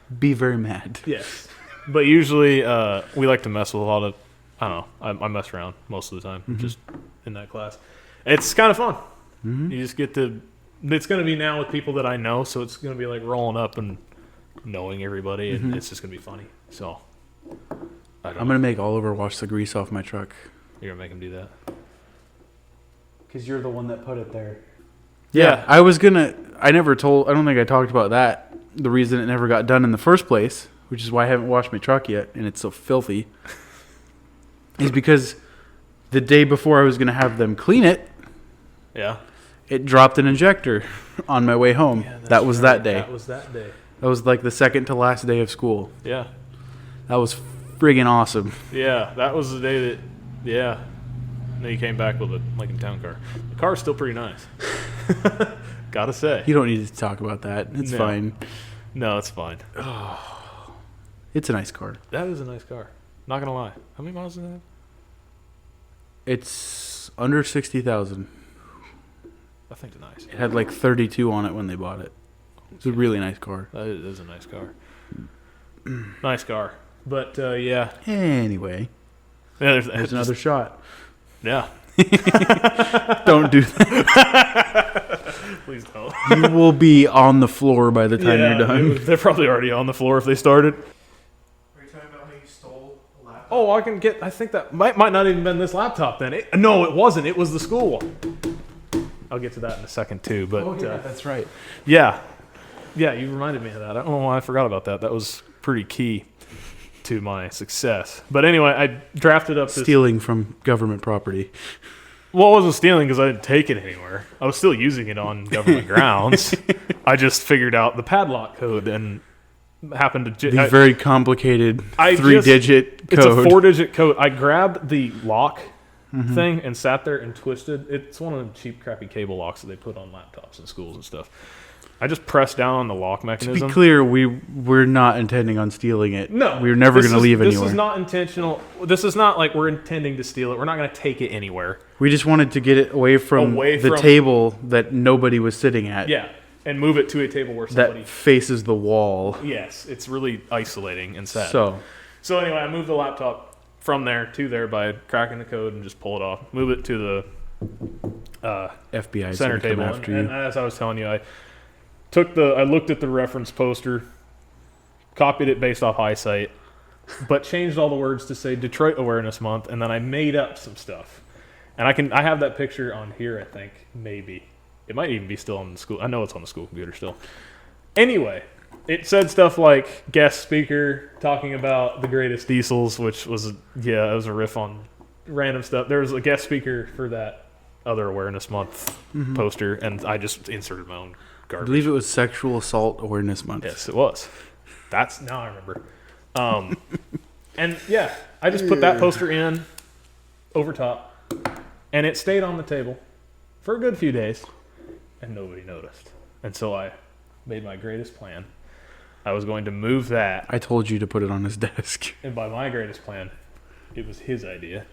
very mad. Yes. But usually we like to mess with a lot of. I don't know. I mess around most of the time, just in that class. It's kind of fun. Mm-hmm. You just get to. It's going to be now with people that I know, so it's going to be like rolling up and knowing everybody, and it's just going to be funny. So. I'm going to make Oliver wash the grease off my truck. You're going to make him do that? Because you're the one that put it there. Yeah. I was going to... I don't think I talked about that. The reason it never got done in the first place, which is why I haven't washed my truck yet, and it's so filthy, is because the day before I was going to have them clean it, Yeah. it dropped an injector on my way home. Yeah, that was that day. That was that day. That was like the second to last day of school. Yeah. That was friggin' awesome. Yeah, that was the day that, yeah. And then you came back with a Lincoln Town car. The car's still pretty nice. Gotta say. You don't need to talk about that. It's No. fine. No, it's fine. It's a nice car. That is a nice car. Not gonna lie. How many miles does it have? It's under 60,000. I think it's nice. It had like 32 on it when they bought it. It's a really nice car. That is a nice car. Nice car. But, yeah. Anyway, Yeah, there's another shot. Yeah. Don't do that. Please don't. You will be on the floor by the time you're done. They're probably already on the floor if they started. Are you talking about how you stole a laptop? Oh, I think that might not even been this laptop then. No, it wasn't. It was the school one. I'll get to that in a second too. But that's right. yeah, you reminded me of that. I don't know why I forgot about that. That was pretty key to my success. But anyway, I drafted up this. Stealing from government property. Well, I wasn't stealing because I didn't take it anywhere. I was still using it on government grounds. I just figured out the padlock code and happened to... The very complicated 3-digit code. It's a 4-digit code. I grabbed the lock thing and sat there and twisted. It's one of the cheap, crappy cable locks that they put on laptops in schools and stuff. I just pressed down on the lock To mechanism. be clear, we're not intending on stealing it. No. We're never going to leave anywhere. This is not intentional. This is not like we're intending to steal it. We're not going to take it anywhere. We just wanted to get it away from the table that nobody was sitting at. Yeah, and move it to a table where somebody... That faces the wall. Yes, it's really isolating and sad. So anyway, I moved the laptop from there to there by cracking the code and just pull it off. Move it to the FBI center table. After and you. as I was telling you, I looked at the reference poster, copied it based off eyesight, but changed all the words to say Detroit Awareness Month, and then I made up some stuff. And I have that picture on here, I think, maybe. It might even be still on the school. I know it's on the school computer still. Anyway, it said stuff like guest speaker talking about the greatest diesels, which was, it was a riff on random stuff. There was a guest speaker for that other Awareness Month poster, and I just inserted my own I garbage. believe it was Sexual Assault Awareness Month. Yes, it was. Now I remember. And yeah, I just put that poster in over top, and it stayed on the table for a good few days, and nobody noticed. And so I made my greatest plan. I was going to move that, I told you to put it on his desk. and by my greatest plan, it was his idea.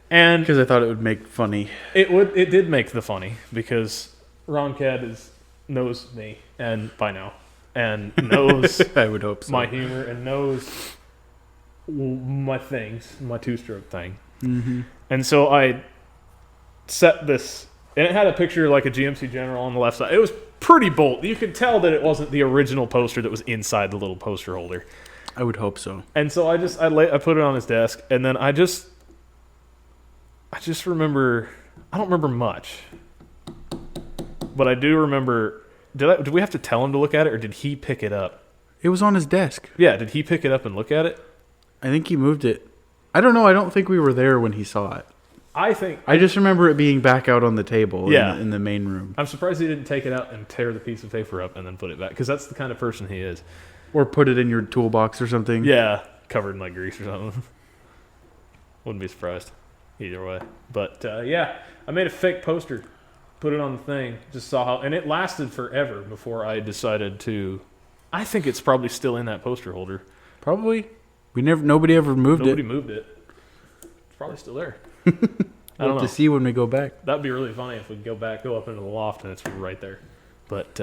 And Because I thought it would make funny. it did make the funny, because Ron Cad knows me, and by now, and knows I would hope so. my humor, and knows my things, my two-stroke thing. Mm-hmm. And so I set this, and it had a picture like a GMC General on the left side. It was pretty bold. You could tell that it wasn't the original poster that was inside the little poster holder. I would hope so. And so I put it on his desk, and then I just remember, I don't remember much, but I do remember. Did we have to tell him to look at it, or did he pick it up? It was on his desk. Yeah, did he pick it up and look at it? I think he moved it. I don't know. I don't think we were there when he saw it. I just remember it being back out on the table Yeah. in the main room. I'm surprised he didn't take it out and tear the piece of paper up and then put it back, because that's the kind of person he is. Or put it in your toolbox or something. Yeah, covered in like grease or something. Wouldn't be surprised either way. But yeah, I made a fake poster, put it on the thing, just saw how, and it lasted forever before I decided to. I think it's probably still in that poster holder. Probably. Nobody ever moved Nobody it. moved it. It's probably still there. I We'll don't have know. to see when we go back. That'd be really funny if we go up into the loft and it's right there. But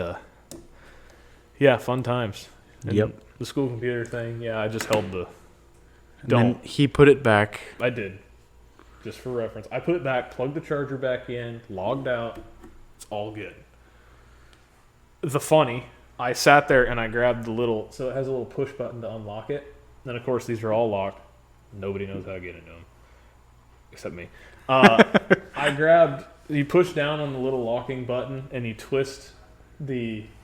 yeah, fun times. And Yep. The school computer thing. Yeah, I just held the. And then he put it back. I did. Just for reference. I put it back, plugged the charger back in, logged out. It's all good. I sat there and I grabbed the little, so it has a little push button to unlock it. Then, of course, these are all locked. Nobody knows how to get into them. Except me. You push down on the little locking button and you twist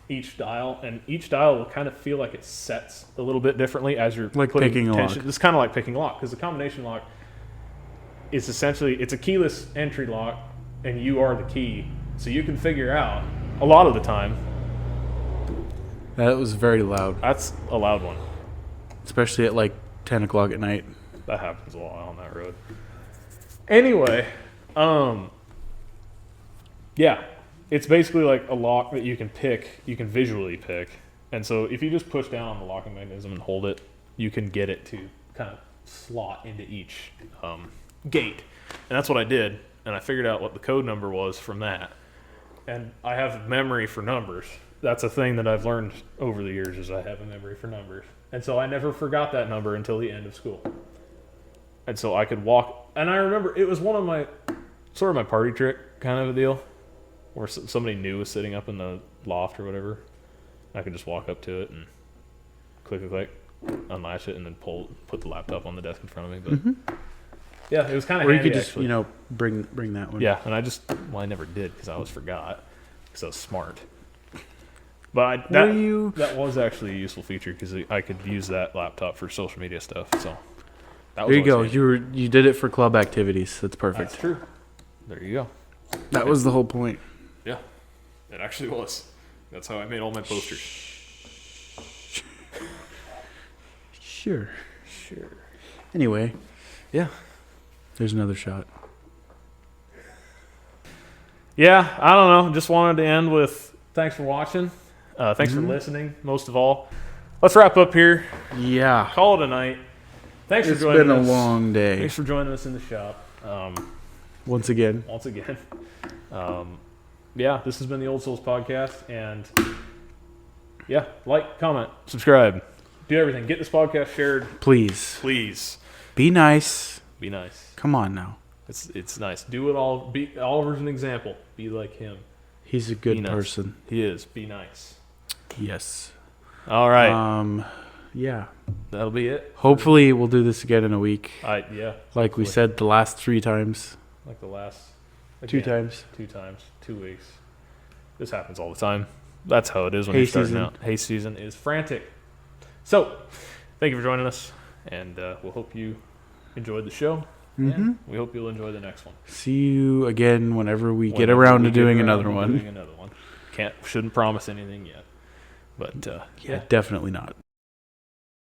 each dial, and each dial will kind of feel like it sets a little bit differently as you're Like putting picking a tension. lock. It's kind of like picking a lock, because the combination lock is essentially, it's a keyless entry lock, and you are the key, so you can figure out a lot of the time. That was very loud. That's a loud one. Especially at like 10 o'clock at night. That happens a lot on that road. Anyway, yeah, it's basically like a lock that you can visually pick. And so if you just push down on the locking mechanism and hold it, you can get it to kind of slot into each gate. And that's what I did. And I figured out what the code number was from that. And I have memory for numbers. That's a thing that I've learned over the years, is I have a memory for numbers. And so I never forgot that number until the end of school. And so I could walk, and I remember it was one of my, sort of my party trick kind of a deal, where somebody new was sitting up in the loft or whatever. I could just walk up to it and click, unlatch it, and then put the laptop on the desk in front of me. But yeah, it was kind of Or handy, you could just, actually. bring that one. Yeah, and I never did, because I always forgot, because I was smart. But that was actually a useful feature, because I could use that laptop for social media stuff. So that was There you go. handy. You did it for club activities. That's perfect. That's true. There you go. That was the whole point. Yeah, it actually was. That's how I made all my posters. Sure. Sure. Anyway, Yeah. there's another shot. Yeah, I don't know. Just wanted to end with thanks for watching. Thanks for listening, most of all. Let's wrap up here. Yeah. Call it a night. Thanks for It's joining been us. a long day. Thanks for joining us in the shop. Once again. Yeah, this has been the Old Souls Podcast. And yeah, like, comment, subscribe. Do everything. Get this podcast shared. Please. Be nice. Be nice. Come on now. It's nice. Do it all. Be Oliver's an example. Be like him. He's a good person. He is. Be nice. Yes. All right. Yeah. That'll be it. Hopefully we'll do this again in a week. Yeah. Like we said the last 3 times. Like the last. 2 times. 2 times. 2 weeks. This happens all the time. That's how it is when Hay you're starting season. out. Hay season is frantic. So, thank you for joining us, and we'll hope you enjoyed the show. And we hope you'll enjoy the next one. See you again whenever we get around to doing another one. Shouldn't promise anything yet, but Yeah, definitely not.